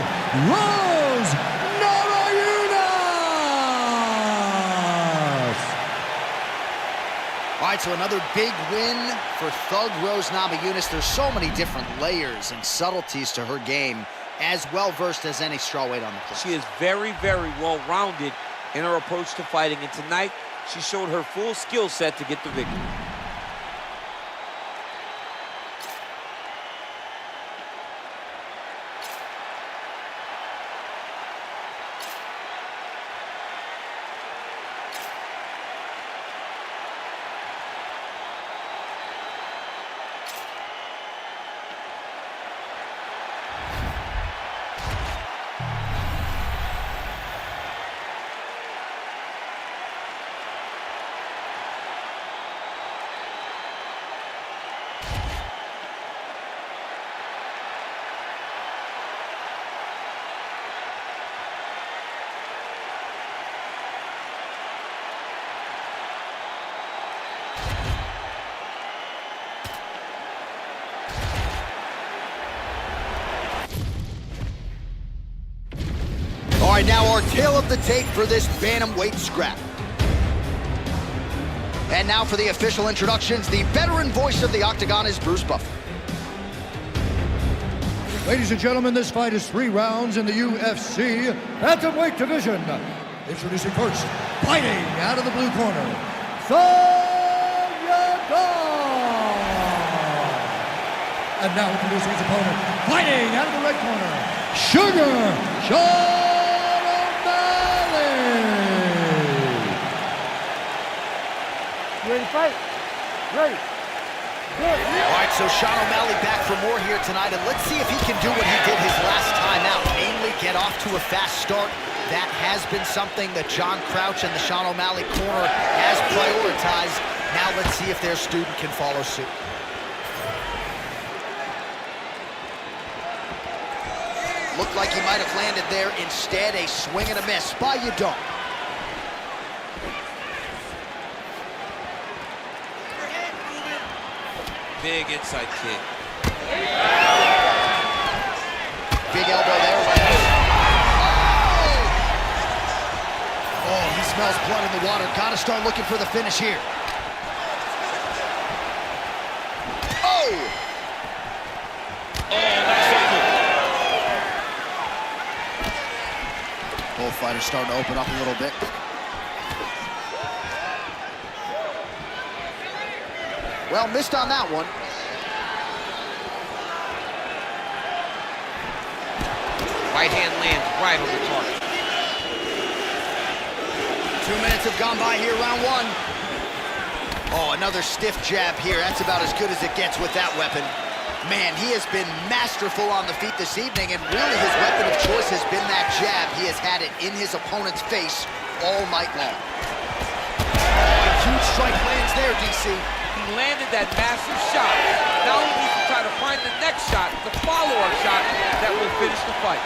Rose Namajunas! All right, so another big win for Thug Rose Namajunas. There's so many different layers and subtleties to her game, as well-versed as any strawweight on the court. She is very, very well-rounded in her approach to fighting, and tonight she showed her full skill set to get the victory. now our tale of the tape for this bantamweight scrap. And now for the official introductions, the veteran voice of the Octagon is Bruce Buffer. Ladies and gentlemen, this fight is 3 rounds in the UFC bantamweight division. Introducing first, fighting out of the blue corner, Yaddong. And now introducing his opponent, fighting out of the red corner, Sugar Sean O'Malley. You ready to fight? Ready. Good. All right, so Sean O'Malley back for more here tonight, and let's see if he can do what he did his last time out, namely get off to a fast start. That has been something that John Crouch and the Sean O'Malley corner has prioritized. Now let's see if their student can follow suit. Looked like he might have landed there. Instead, a swing and a miss by Yaddong. Big inside kick. Big elbow there. Oh, he smells blood in the water. Gotta start looking for the finish here. Oh! Both fighters starting to open up a little bit. Well, missed on that one. Right hand lands right on the target. 2 minutes have gone by here, round 1. Oh, another stiff jab here. That's about as good as it gets with that weapon. Man, he has been masterful on the feet this evening, and really his weapon of choice has been that jab. He has had it in his opponent's face all night long. A huge strike lands there, DC. He landed that massive shot. Now he needs to try to find the next shot, the follow-up shot that will finish the fight.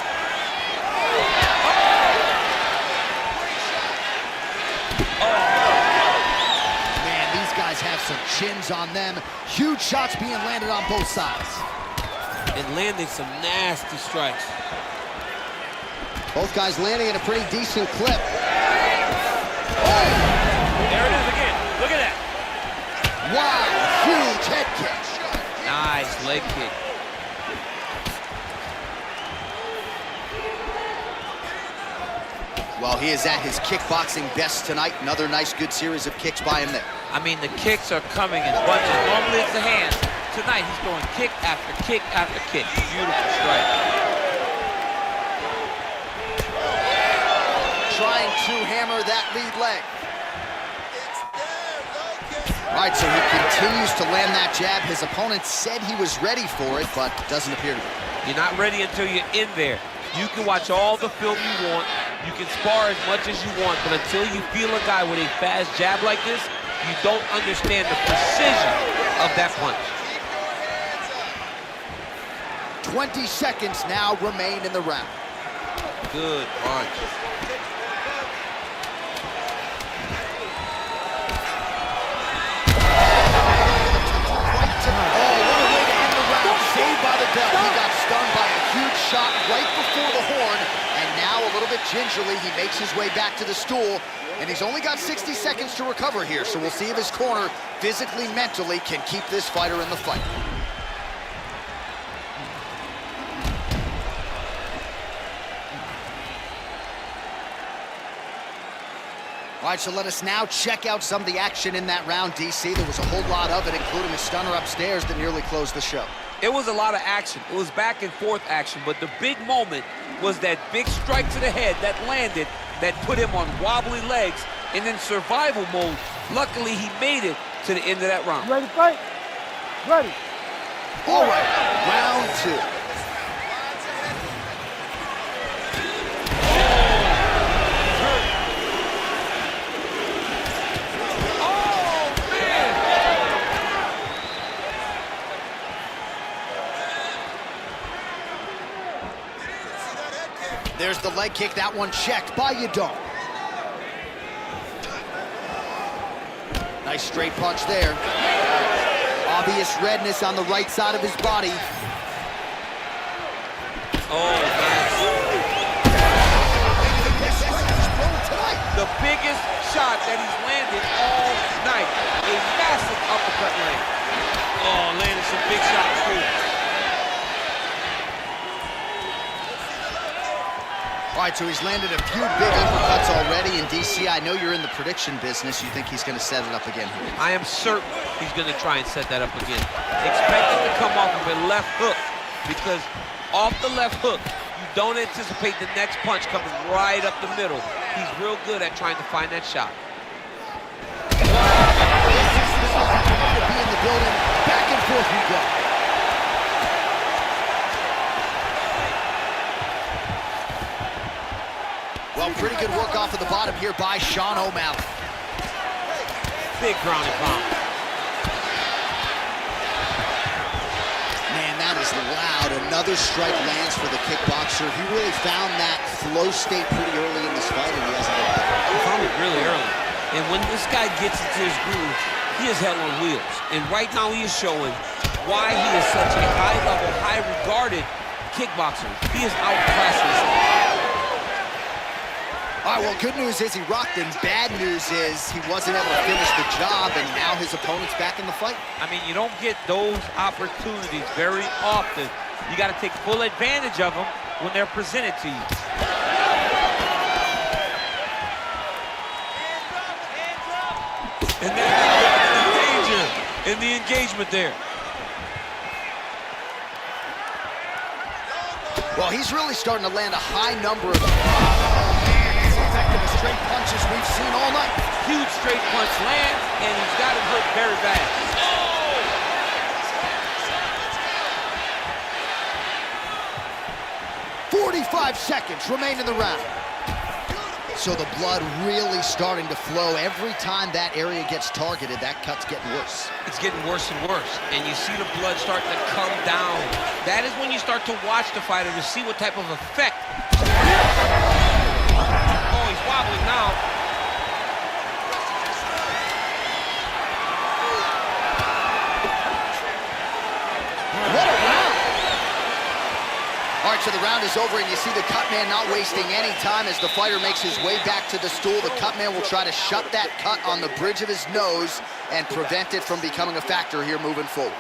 Man, these guys have some chins on them. Huge shots being landed on both sides. And landing some nasty strikes. Both guys landing at a pretty decent clip. There it is again. Look at that. Wow, huge head kick. Nice leg kick. Well, he is at his kickboxing best tonight. Another nice, good series of kicks by him there. I mean, the kicks are coming in bunches. Normally it's the hands. Tonight he's going kick after kick after kick. Beautiful strike. Trying to hammer that lead leg. All right, so he continues to land that jab. His opponent said he was ready for it, but doesn't appear to be. You're not ready until you're in there. You can watch all the film you want. You can spar as much as you want, but until you feel a guy with a fast jab like this, you don't understand the precision of that punch. 20 seconds now remain in the round. Good punch. Saved by the bell. He got stunned by a huge shot right before the horn, and now a little bit gingerly, he makes his way back to the stool, and he's only got 60 seconds to recover here, so we'll see if his corner, physically, mentally, can keep this fighter in the fight. All right, so let us now check out some of the action in that round, DC. There was a whole lot of it, including a stunner upstairs that nearly closed the show. It was a lot of action. It was back and forth action, but the big moment was that big strike to the head that landed, that put him on wobbly legs, and in survival mode. Luckily, he made it to the end of that round. You ready to fight? Ready. All right, round 2. There's the leg kick, that one checked by Yaddong. Nice straight punch there. Obvious redness on the right side of his body. Oh, nice. the biggest shot that he's landed all night. A massive uppercut land. Oh, landed some big shots, too. All right, so he's landed a few big uppercuts already in DC. I know you're in the prediction business. You think he's going to set it up again here? I am certain he's going to try and set that up again. Expect him to come off of a left hook, because off the left hook, you don't anticipate the next punch coming right up the middle. He's real good at trying to find that shot. This is going to be in the building. Back and forth we go. Well, pretty good work off of the bottom here by Sean O'Malley. Big ground and pound. Man, that is loud. Another strike lands for the kickboxer. He really found that flow state pretty early in this fight, and he hasn't been back. He found it really early. And when this guy gets into his groove, he is hell on wheels. And right now he is showing why he is such a high-level, high-regarded kickboxer. He is outclassing himself. All right, well, good news is he rocked him. Bad news is he wasn't able to finish the job, and now his opponent's back in the fight. I mean, you don't get those opportunities very often. You got to take full advantage of them when they're presented to you. And that's the danger in the engagement there. Well, he's really starting to land a high number of effective straight punches we've seen all night. Huge straight punch lands, and he's got him hurt very bad. 45 seconds remain in the round. So the blood really starting to flow. Every time that area gets targeted, that cut's getting worse. It's getting worse and worse, and you see the blood starting to come down. That is when you start to watch the fighter to see what type of effect. Oh, he's wobbling now. What a round! All right, so the round is over, and you see the cut man not wasting any time as the fighter makes his way back to the stool. The cut man will try to shut that cut on the bridge of his nose and prevent it from becoming a factor here moving forward.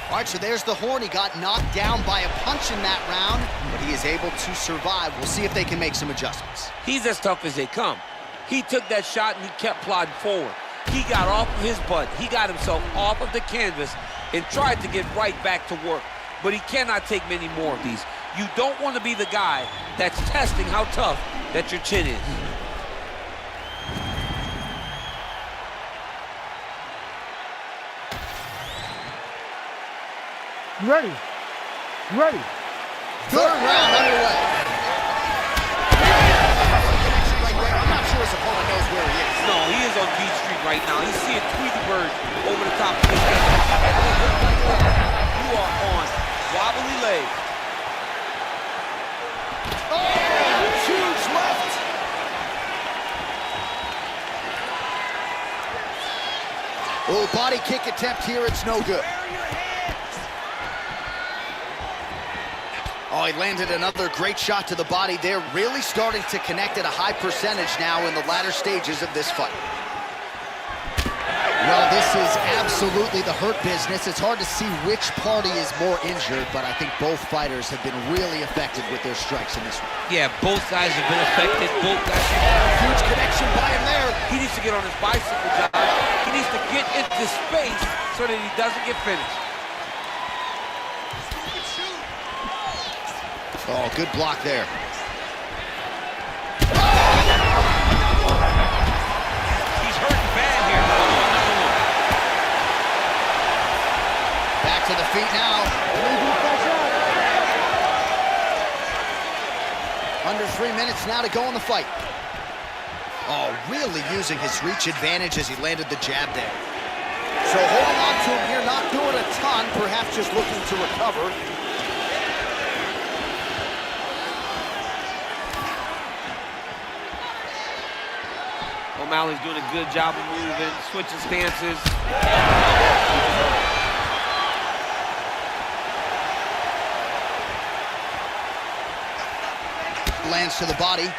All right, so there's the horn. He got knocked down by a punch in that round, but he is able to survive. We'll see if they can make some adjustments. He's as tough as they come. He took that shot and he kept plodding forward. He got off of his butt. He got himself off of the canvas and tried to get right back to work. But he cannot take many more of these. You don't want to be the guy that's testing how tough that your chin is. You ready? You ready? Third round underway. I'm not sure his opponent knows where he is. No, he is on Beach Street right now. He's seeing Tweety Bird over the top of his head. You are on wobbly leg. Oh, huge left. Oh, body kick attempt here. It's no good. Oh, he landed another great shot to the body there. Really starting to connect at a high percentage now in the latter stages of this fight. Well, this is absolutely the hurt business. It's hard to see which party is more injured, but I think both fighters have been really effective with their strikes in this one. Yeah, both guys have been affected. Both guys. Huge connection by him there. He needs to get on his bicycle, John. He needs to get into space so that he doesn't get finished. Oh, good block there. He's hurting bad here. Back to the feet now. Under 3 minutes now to go in the fight. Oh, really using his reach advantage as he landed the jab there. So holding on to him here, not doing a ton, perhaps just looking to recover. O'Malley's doing a good job of moving, switching stances. Lands to the body.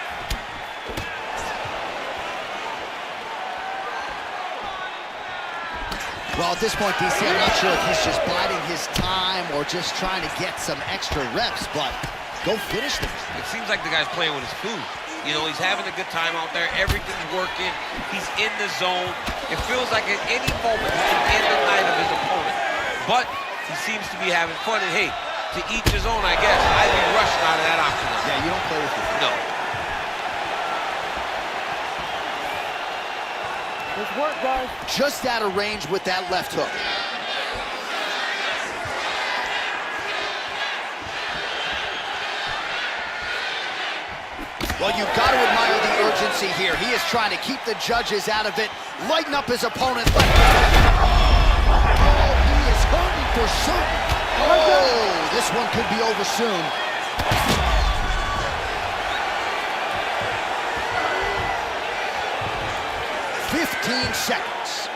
Well, at this point, DC, I'm not sure if he's just biding his time or just trying to get some extra reps, but go finish them. It seems like the guy's playing with his food. You know, he's having a good time out there. Everything's working. He's in the zone. It feels like at any moment he can end the night of his opponent. But he seems to be having fun. And hey, to each his own, I guess. I'd be rushing out of that option. Yeah, you don't play with it. No. Let's work, guys. Just out of range with that left hook. Well, you've got to admire the urgency here. He is trying to keep the judges out of it, lighten up his opponent. Oh, he is hurting for certain. Oh, this one could be over soon. Seconds.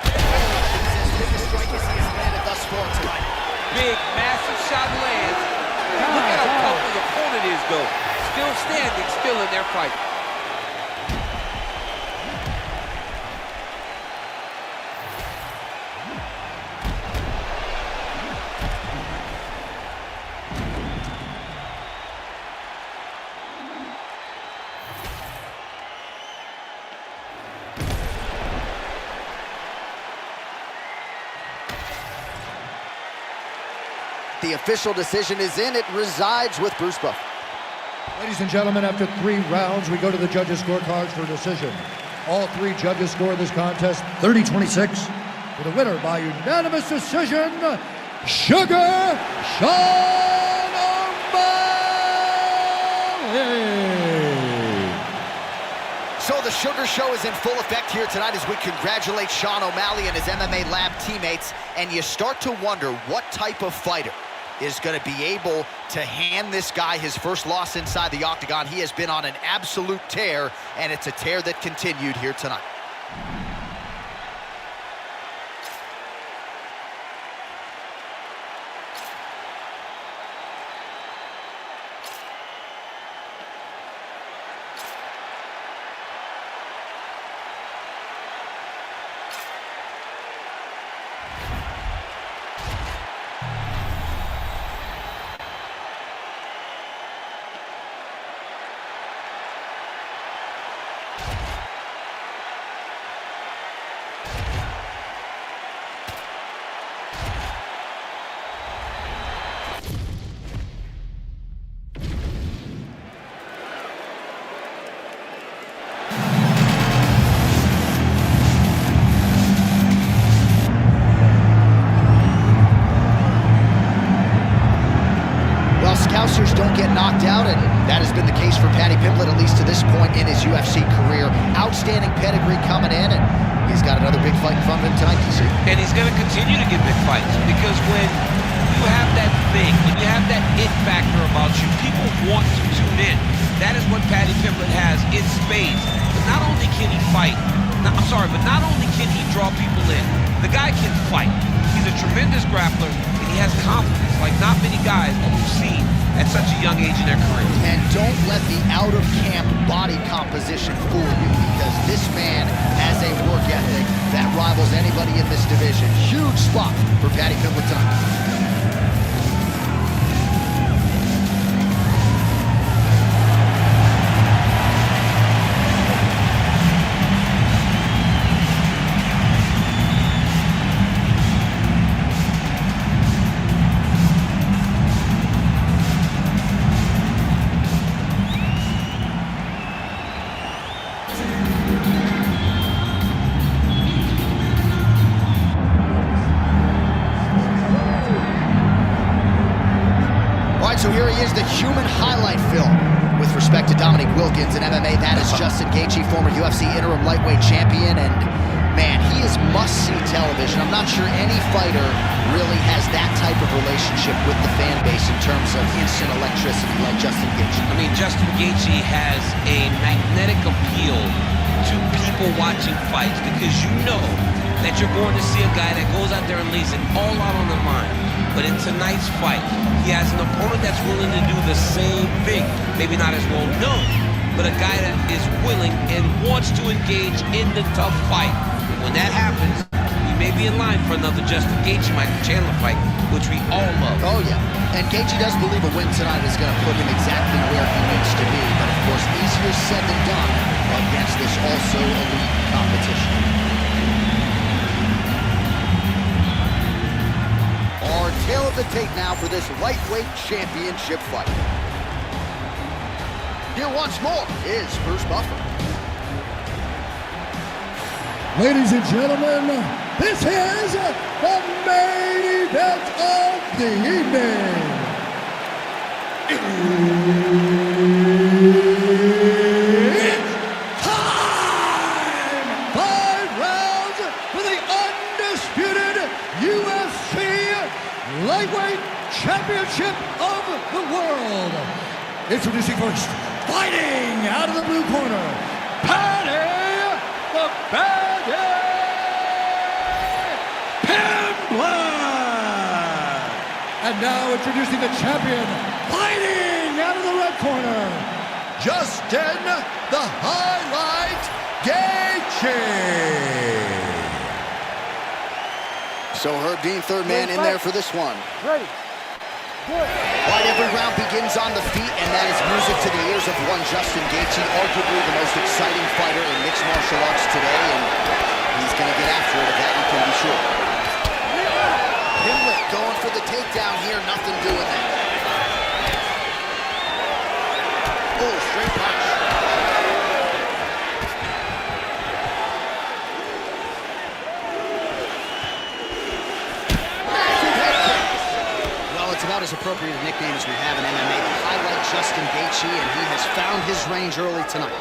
This is as big a strike as he has landed thus far tonight. Big, massive shot lands. Look at how tough his opponent is, though. Still standing, still in their fight. The official decision is in. It resides with Bruce Buff. Ladies and gentlemen, after 3 rounds, we go to the judges' scorecards for decision. All 3 judges scored this contest 30-26. For the winner by unanimous decision, Sugar Sean O'Malley. So the Sugar Show is in full effect here tonight as we congratulate Sean O'Malley and his MMA Lab teammates. And you start to wonder what type of fighter is going to be able to hand this guy his first loss inside the octagon. He has been on an absolute tear, and it's a tear that continued here tonight. Scousers don't get knocked out, and that has been the case for Paddy Pimblett, at least to this point in his UFC career. Outstanding pedigree coming in, and he's got another big fight in front of him tonight, you see. And he's going to continue to get big fights, because when you have that thing, when you have that it factor about you, people want to tune in. That is what Paddy Pimblett has in spades. But not only can he fight, but not only can he draw people in, the guy can fight. He's a tremendous grappler, and he has confidence like not many guys that we've seen at such a young age in their career. And don't let the out-of-camp body composition fool you, because this man has a work ethic that rivals anybody in this division. Huge spot for Paddy Pimblett tonight. So here he is, the human highlight film with respect to Dominique Wilkins in MMA. That is Justin Gaethje, former UFC interim lightweight champion, and man, he is must-see television. I'm not sure any fighter really has that type of relationship with the fan base in terms of instant electricity like Justin Gaethje. I mean, Justin Gaethje has a magnetic appeal to people watching fights, because you know that you're going to see a guy that goes out there and lays it all out on the line. But in tonight's fight, he has an opponent that's willing to do the same thing. Maybe not as well known, but a guy that is willing and wants to engage in the tough fight. When that happens, he be in line for another Justin Gaethje Michael Chandler fight, which we all love. Oh, yeah. And Gaethje does believe a win tonight is going to put him exactly where he needs to be. But, of course, easier said than done against this also elite competition. Our tail of the tape now for this lightweight championship fight. Here once more is Bruce Buffer. Ladies and gentlemen, this is the main event of the evening. It's time! 5 rounds for the undisputed UFC Lightweight Championship of the world. Introducing first, fighting out of the blue corner, Perez, the Bandit Pimblett! And now introducing the champion, fighting out of the red corner, Justin the Highlight Gaethje! So Herb Dean, third man in there for this one. Ready. Good. Fight every round begins on the feet, and that is music to the ears of one Justin Gaethje, arguably the most exciting fighter in mixed martial arts today, and he's going to get after it, of that you can be sure. Pimblett going for the takedown here, nothing doing that. Oh, straight punch. It's about as appropriate a nickname as we have in MMA. The Highlight Justin Gaethje, and he has found his range early tonight.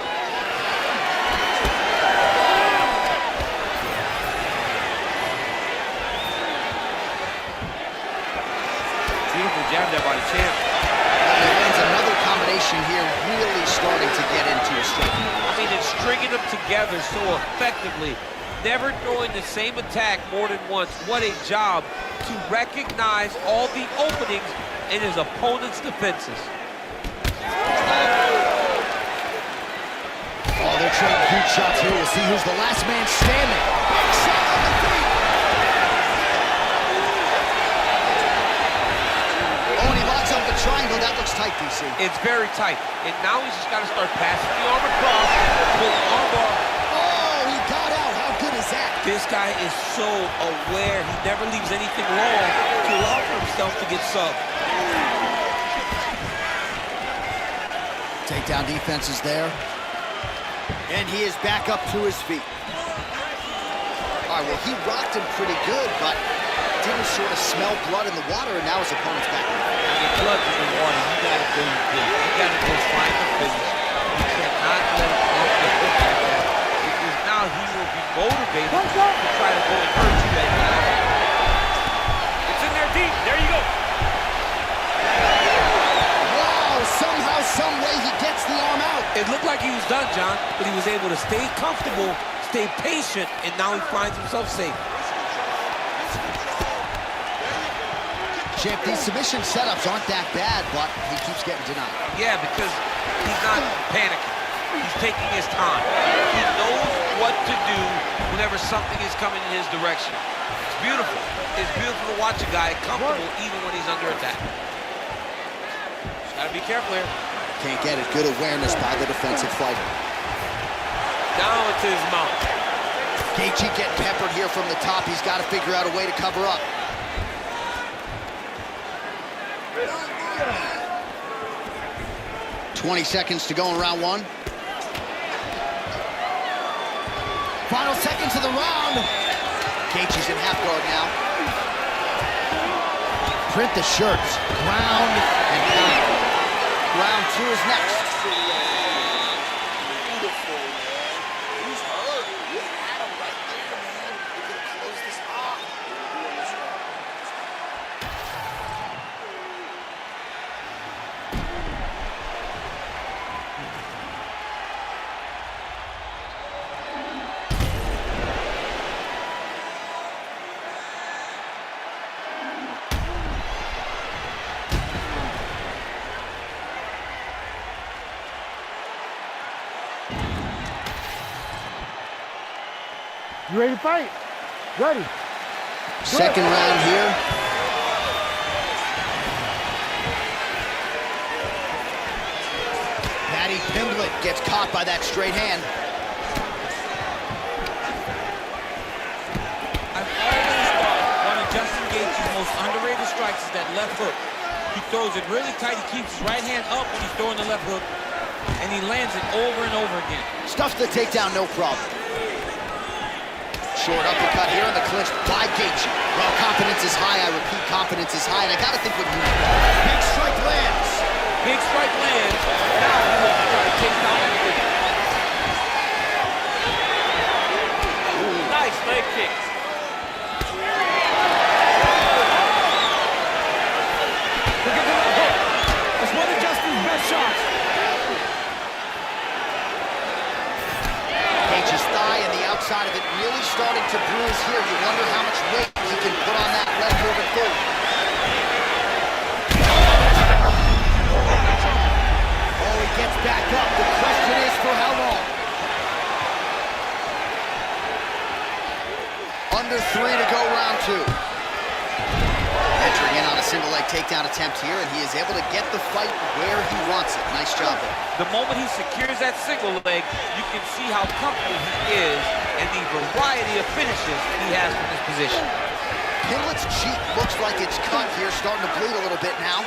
Beautiful jab there by the champ. He lands another combination here, really starting to get into a striking. I mean, it's stringing them together so effectively. Never throwing the same attack more than once. What a job to recognize all the openings in his opponent's defenses. Oh, they're trading huge shots here. We'll see who's the last man standing. Big shot on the feet. Oh, and he locks up the triangle. That looks tight, DC. It's very tight. And now he's just got to start passing the arm across, pull the arm bar. This guy is so aware. He never leaves anything wrong to allow for himself to get subbed. Takedown defense is there. And he is back up to his feet. All right, well, he rocked him pretty good, but didn't sort of smell blood in the water, and now his opponent's back. When the blood in the water, you got to go big. You got to go find the finish. You cannot let him off the hook like that. Because now he will be motivated to try to go and hurt you that time. It's in there deep. There you go. Wow, somehow, some way he gets the arm out. It looked like he was done, John, but he was able to stay comfortable, stay patient, and now he finds himself safe. Champ, these submission setups aren't that bad, but he keeps getting denied. Yeah, because he's not panicking. He's taking his time. He knows what to do whenever something is coming in his direction. It's beautiful. It's beautiful to watch a guy comfortable even when he's under attack. Just gotta be careful here. Can't get it. Good awareness by the defensive fighter. Down into his mouth. Gaethje getting peppered here from the top. He's got to figure out a way to cover up. $20 seconds to go in round one. Final seconds of the round. Gaethje's in half guard now. Print the shirts. Ground and pound. Round two is next. Beautiful, man. He's hurt. You had him right there, man. You could close this off. We're doing this right. You ready to fight? Ready. Second round here. Pimblett gets caught by that straight hand. I've always thought one of Justin Gaethje's most underrated strikes is that left hook. He throws it really tight. He keeps his right hand up when he's throwing the left hook, and he lands it over and over again. Stuffs the takedown, no problem. Short uppercut here in the clinch by Gaethje. Well, confidence is high. I repeat, confidence is high. And I got to think with big strike lands. Big strike lands. Now he wants to try to take down the leg. Nice leg kicks. Look at that hook. That's one of Justin's best shots. Gaethje's thigh and the outside of it really starting to bruise here. You wonder how much weight he can put on that leg moving forward. Oh, he gets back up. The question is for how long? Under 3 to go, round 2. Entering in on a single leg takedown attempt here, and he is able to get the fight where he wants it. Nice job there. The moment he secures that single leg, you can see how comfortable he is and the variety of finishes he has from this position. Pimblett's cheek looks like it's cut here, starting to bleed a little bit now.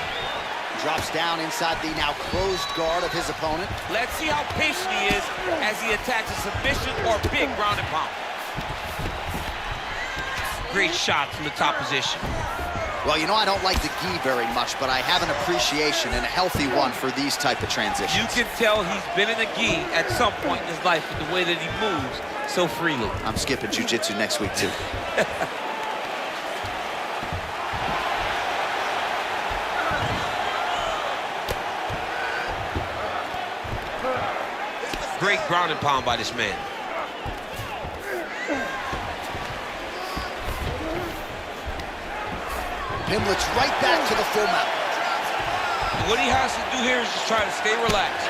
Drops down inside the now closed guard of his opponent. Let's see how patient he is as he attacks a submission or big ground and pound. Great shot from the top position. Well, you know, I don't like the gi very much, but I have an appreciation and a healthy one for these type of transitions. You can tell he's been in the gi at some point in his life with the way that he moves so freely. I'm skipping jiu-jitsu next week, too. Great ground and pound by this man. Pimblett's right back to the full mount. What he has to do here is just try to stay relaxed.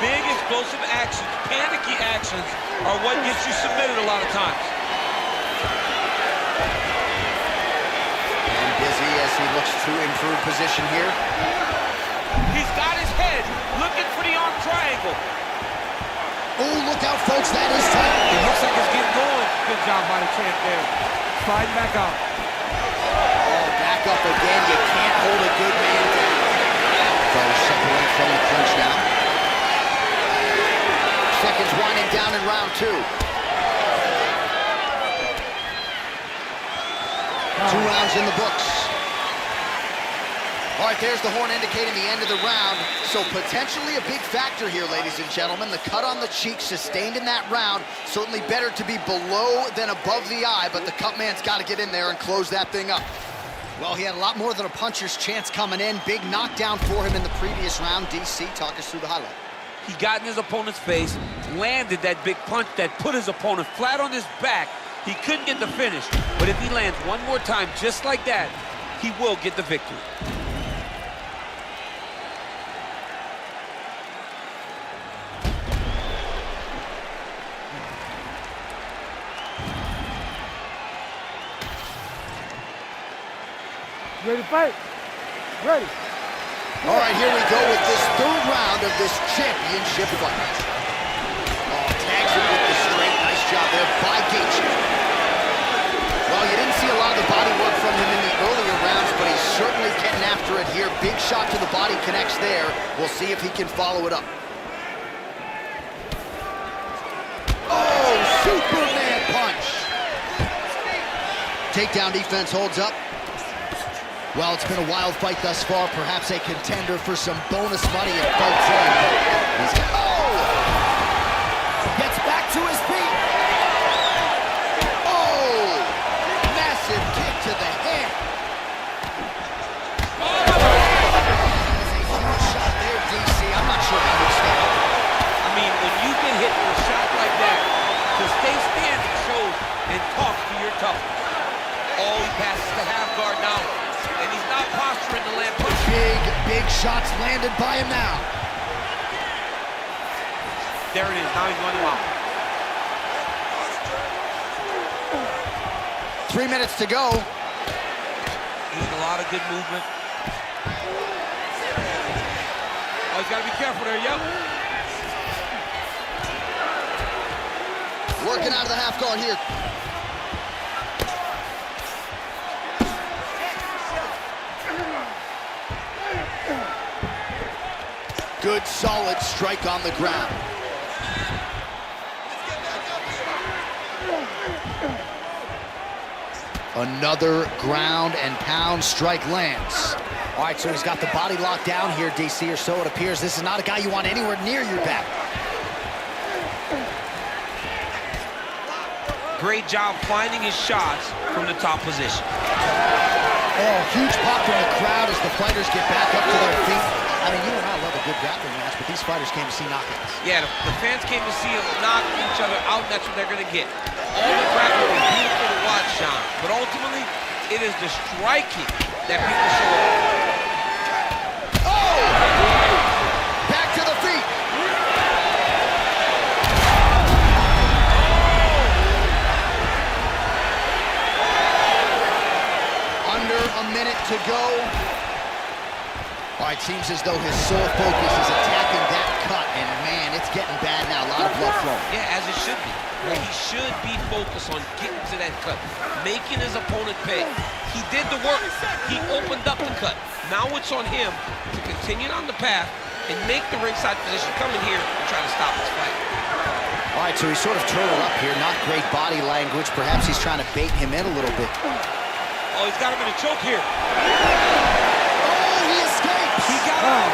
Big, explosive actions, panicky actions are what gets you submitted a lot of times. And busy as he looks to improve position here. He's got his head looking for the arm triangle. Oh, look out, folks, that is tight. It looks like it's getting going. Good job by the champ there. Sliding back out. Oh, back up again. You can't hold a good man down. So separate from the clinch now. Seconds winding down in round 2. 2 rounds in the books. All right, there's the horn indicating the end of the round. So potentially a big factor here, ladies and gentlemen. The cut on the cheek sustained in that round. Certainly better to be below than above the eye, but the cut man's got to get in there and close that thing up. Well, he had a lot more than a puncher's chance coming in. Big knockdown for him in the previous round. DC, talk us through the highlight. He got in his opponent's face, landed that big punch that put his opponent flat on his back. He couldn't get the finish, but if he lands one more time just like that, he will get the victory. Ready to fight? Ready. All right, here we go with this 3rd round of this championship fight. Oh, tags him with the straight. Nice job there by Gaethje. Well, you didn't see a lot of the body work from him in the earlier rounds, but he's certainly getting after it here. Big shot to the body connects there. We'll see if he can follow it up. Oh, Superman punch. Takedown defense holds up. Well, it's been a wild fight thus far. Perhaps a contender for some bonus money at fight 10. Gets back to his feet. Oh! Massive kick to the head. That's a huge shot there, DC. I'm not sure how to stand. I mean, when you get hit with a shot like that, to stay standing shows and talk to your toughness. Oh, he passes the half guard now. And he's not posturing to land punch. Big shots landed by him now. There it is. Now he's running out. 3 minutes to go. lot of good movement. Oh, he's got to be careful there, yep. Working out of the half guard here. Good, solid strike on the ground. Another ground and pound strike lands. All right, so he's got the body locked down here, DC, or so it appears. This is not a guy you want anywhere near your back. Great job finding his shots from the top position. Oh, huge pop from the crowd as the fighters get back up to their feet. I mean, you and I love a good grappling match, but these fighters came to see knockouts. Yeah, the fans came to see them knock each other out, and that's what they're going to get. All the grappling is beautiful to watch, Sean, but ultimately, it is the striking that people show up. Oh! Back to the feet. Under a minute to go. All right, seems as though his sole focus is attacking that cut, and man, it's getting bad now. A lot of blood flowing. Yeah, as it should be. He should be focused on getting to that cut, making his opponent pay. He did the work. He opened up the cut. Now it's on him to continue on the path and make the ringside position, come in here and try to stop this fight. All right, so he's sort of turtled up here. Not great body language. Perhaps he's trying to bait him in a little bit. Oh, he's got him in a choke here. Oh, he escapes. He got him.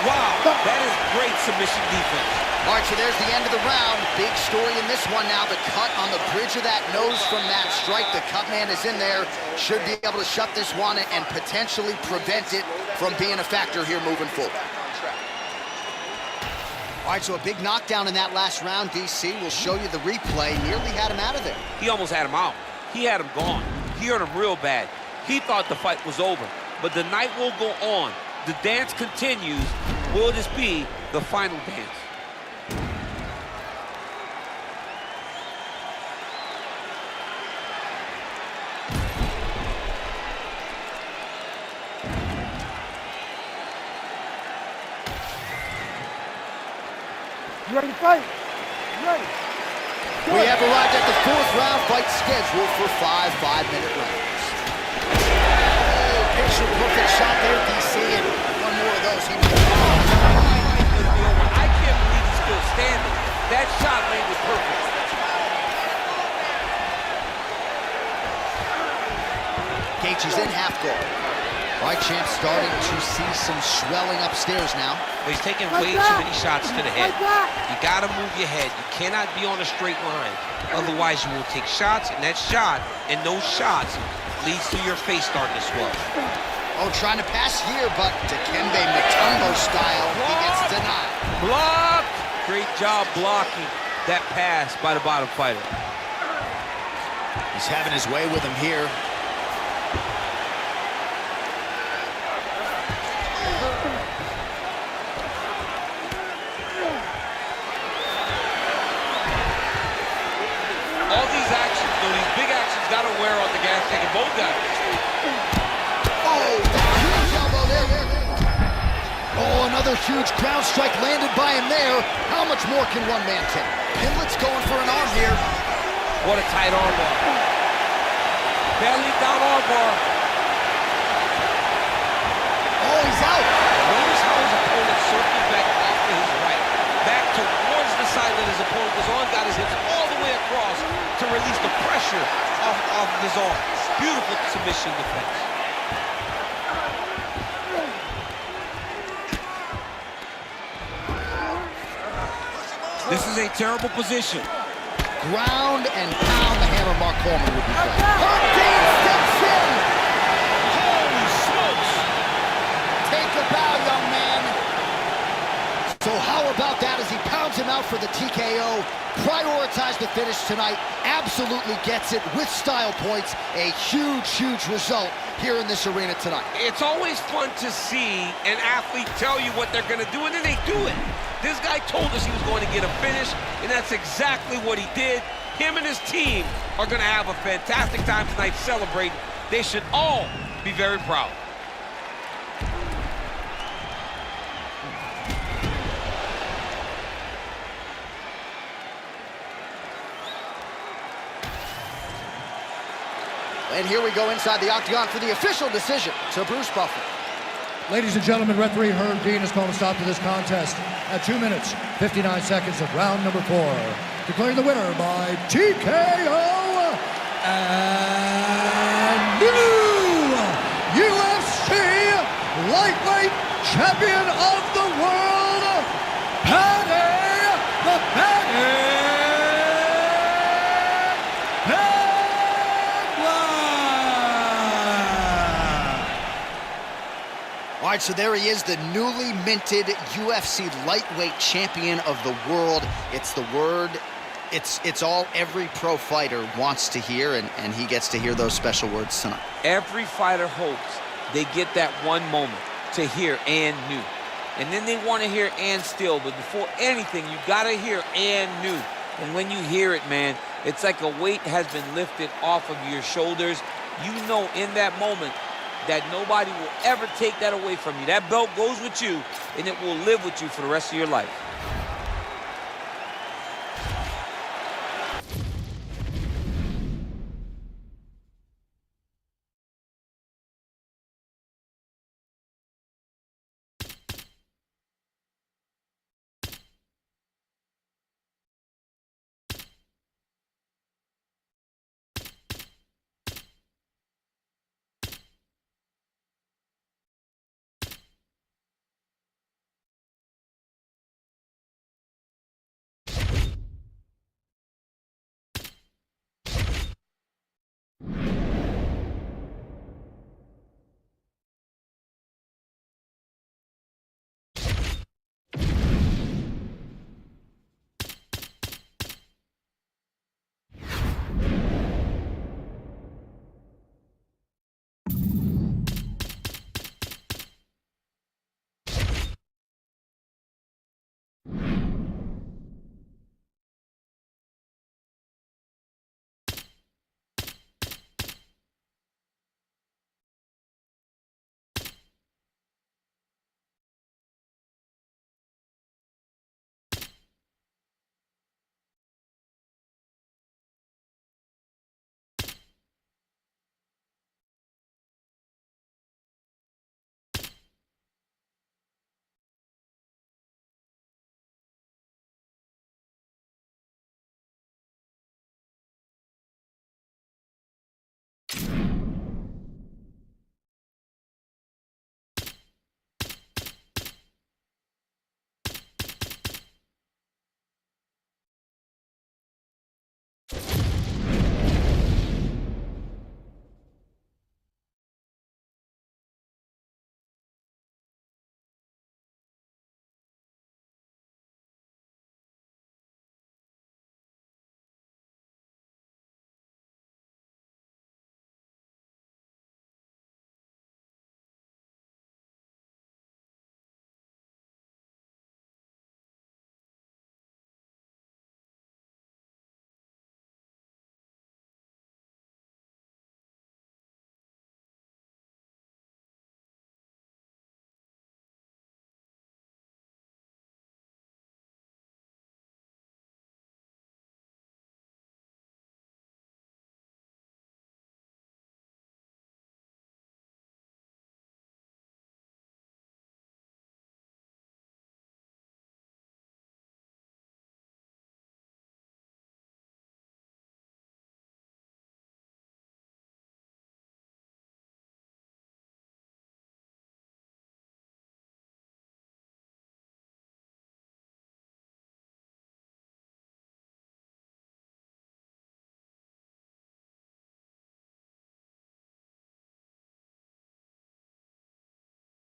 Wow, that is great submission defense. All right, so there's the end of the round. Big story in this one now. The cut on the bridge of that nose from that strike. The cut man is in there. Should be able to shut this one and potentially prevent it from being a factor here moving forward. All right, so a big knockdown in that last round. DC will show you the replay. Nearly had him out of there. He almost had him out. He had him gone. He hurt him real bad. He thought the fight was over. But the night will go on. The dance continues. Will this be the final dance? You ready to fight? You ready? We have arrived at the fourth round fight scheduled for 5 5-minute rounds. Oh, picture perfect shot there, DC, and one more of those. He I can't believe he's still standing. That shot landed perfect. Gaethje's in half guard. All right, champ, starting to see some swelling upstairs now. He's taking way too many shots to the head. You gotta move your head. You cannot be on a straight line. Otherwise, you will take shots, and that shot and those shots leads to your face starting to swell. Oh, trying to pass here, but Dikembe Mutombo style, he gets denied. Blocked! Great job blocking that pass by the bottom fighter. He's having his way with him here. All these actions, though, these big actions gotta wear on the gas tank of both guys. Oh, that huge elbow there. Oh, another huge ground strike landed by him there. How much more can one man take? Pimblett's going for an arm here. What a tight arm bar. Belly down arm bar. Oh, he's out. Notice how his opponent circled back off to his right. Back towards the side that his opponent was on, got his hips all the way across to release the pressure off of his arm. Beautiful submission defense. This is a terrible position. Ground and pound, the hammer Mark Coleman would be playing. Dean steps in. Holy smokes! Take a bow, young man. So how about that as he pounds him out for the TKO? Prioritize the finish tonight. Absolutely gets it with style points. A huge, huge result here in this arena tonight. It's always fun to see an athlete tell you what they're going to do, and then they do it. This guy told us he was going to get a finish, and that's exactly what he did. Him and his team are going to have a fantastic time tonight celebrating. They should all be very proud. And here we go inside the octagon for the official decision to Bruce Buffer. Ladies and gentlemen, referee Herb Dean has called a stop to this contest at 2 minutes, 59 seconds of round number 4. Declaring the winner by TKO and new UFC lightweight champion of the world, Perez, the Pimblett. All right, so there he is, the newly minted UFC lightweight champion of the world. It's the word, it's all every pro fighter wants to hear, and he gets to hear those special words tonight. Every fighter hopes they get that one moment to hear "and new." And then they want to hear "and still," but before anything, you got to hear "and new." And when you hear it, man, it's like a weight has been lifted off of your shoulders. You know in that moment that nobody will ever take that away from you. That belt goes with you, and it will live with you for the rest of your life.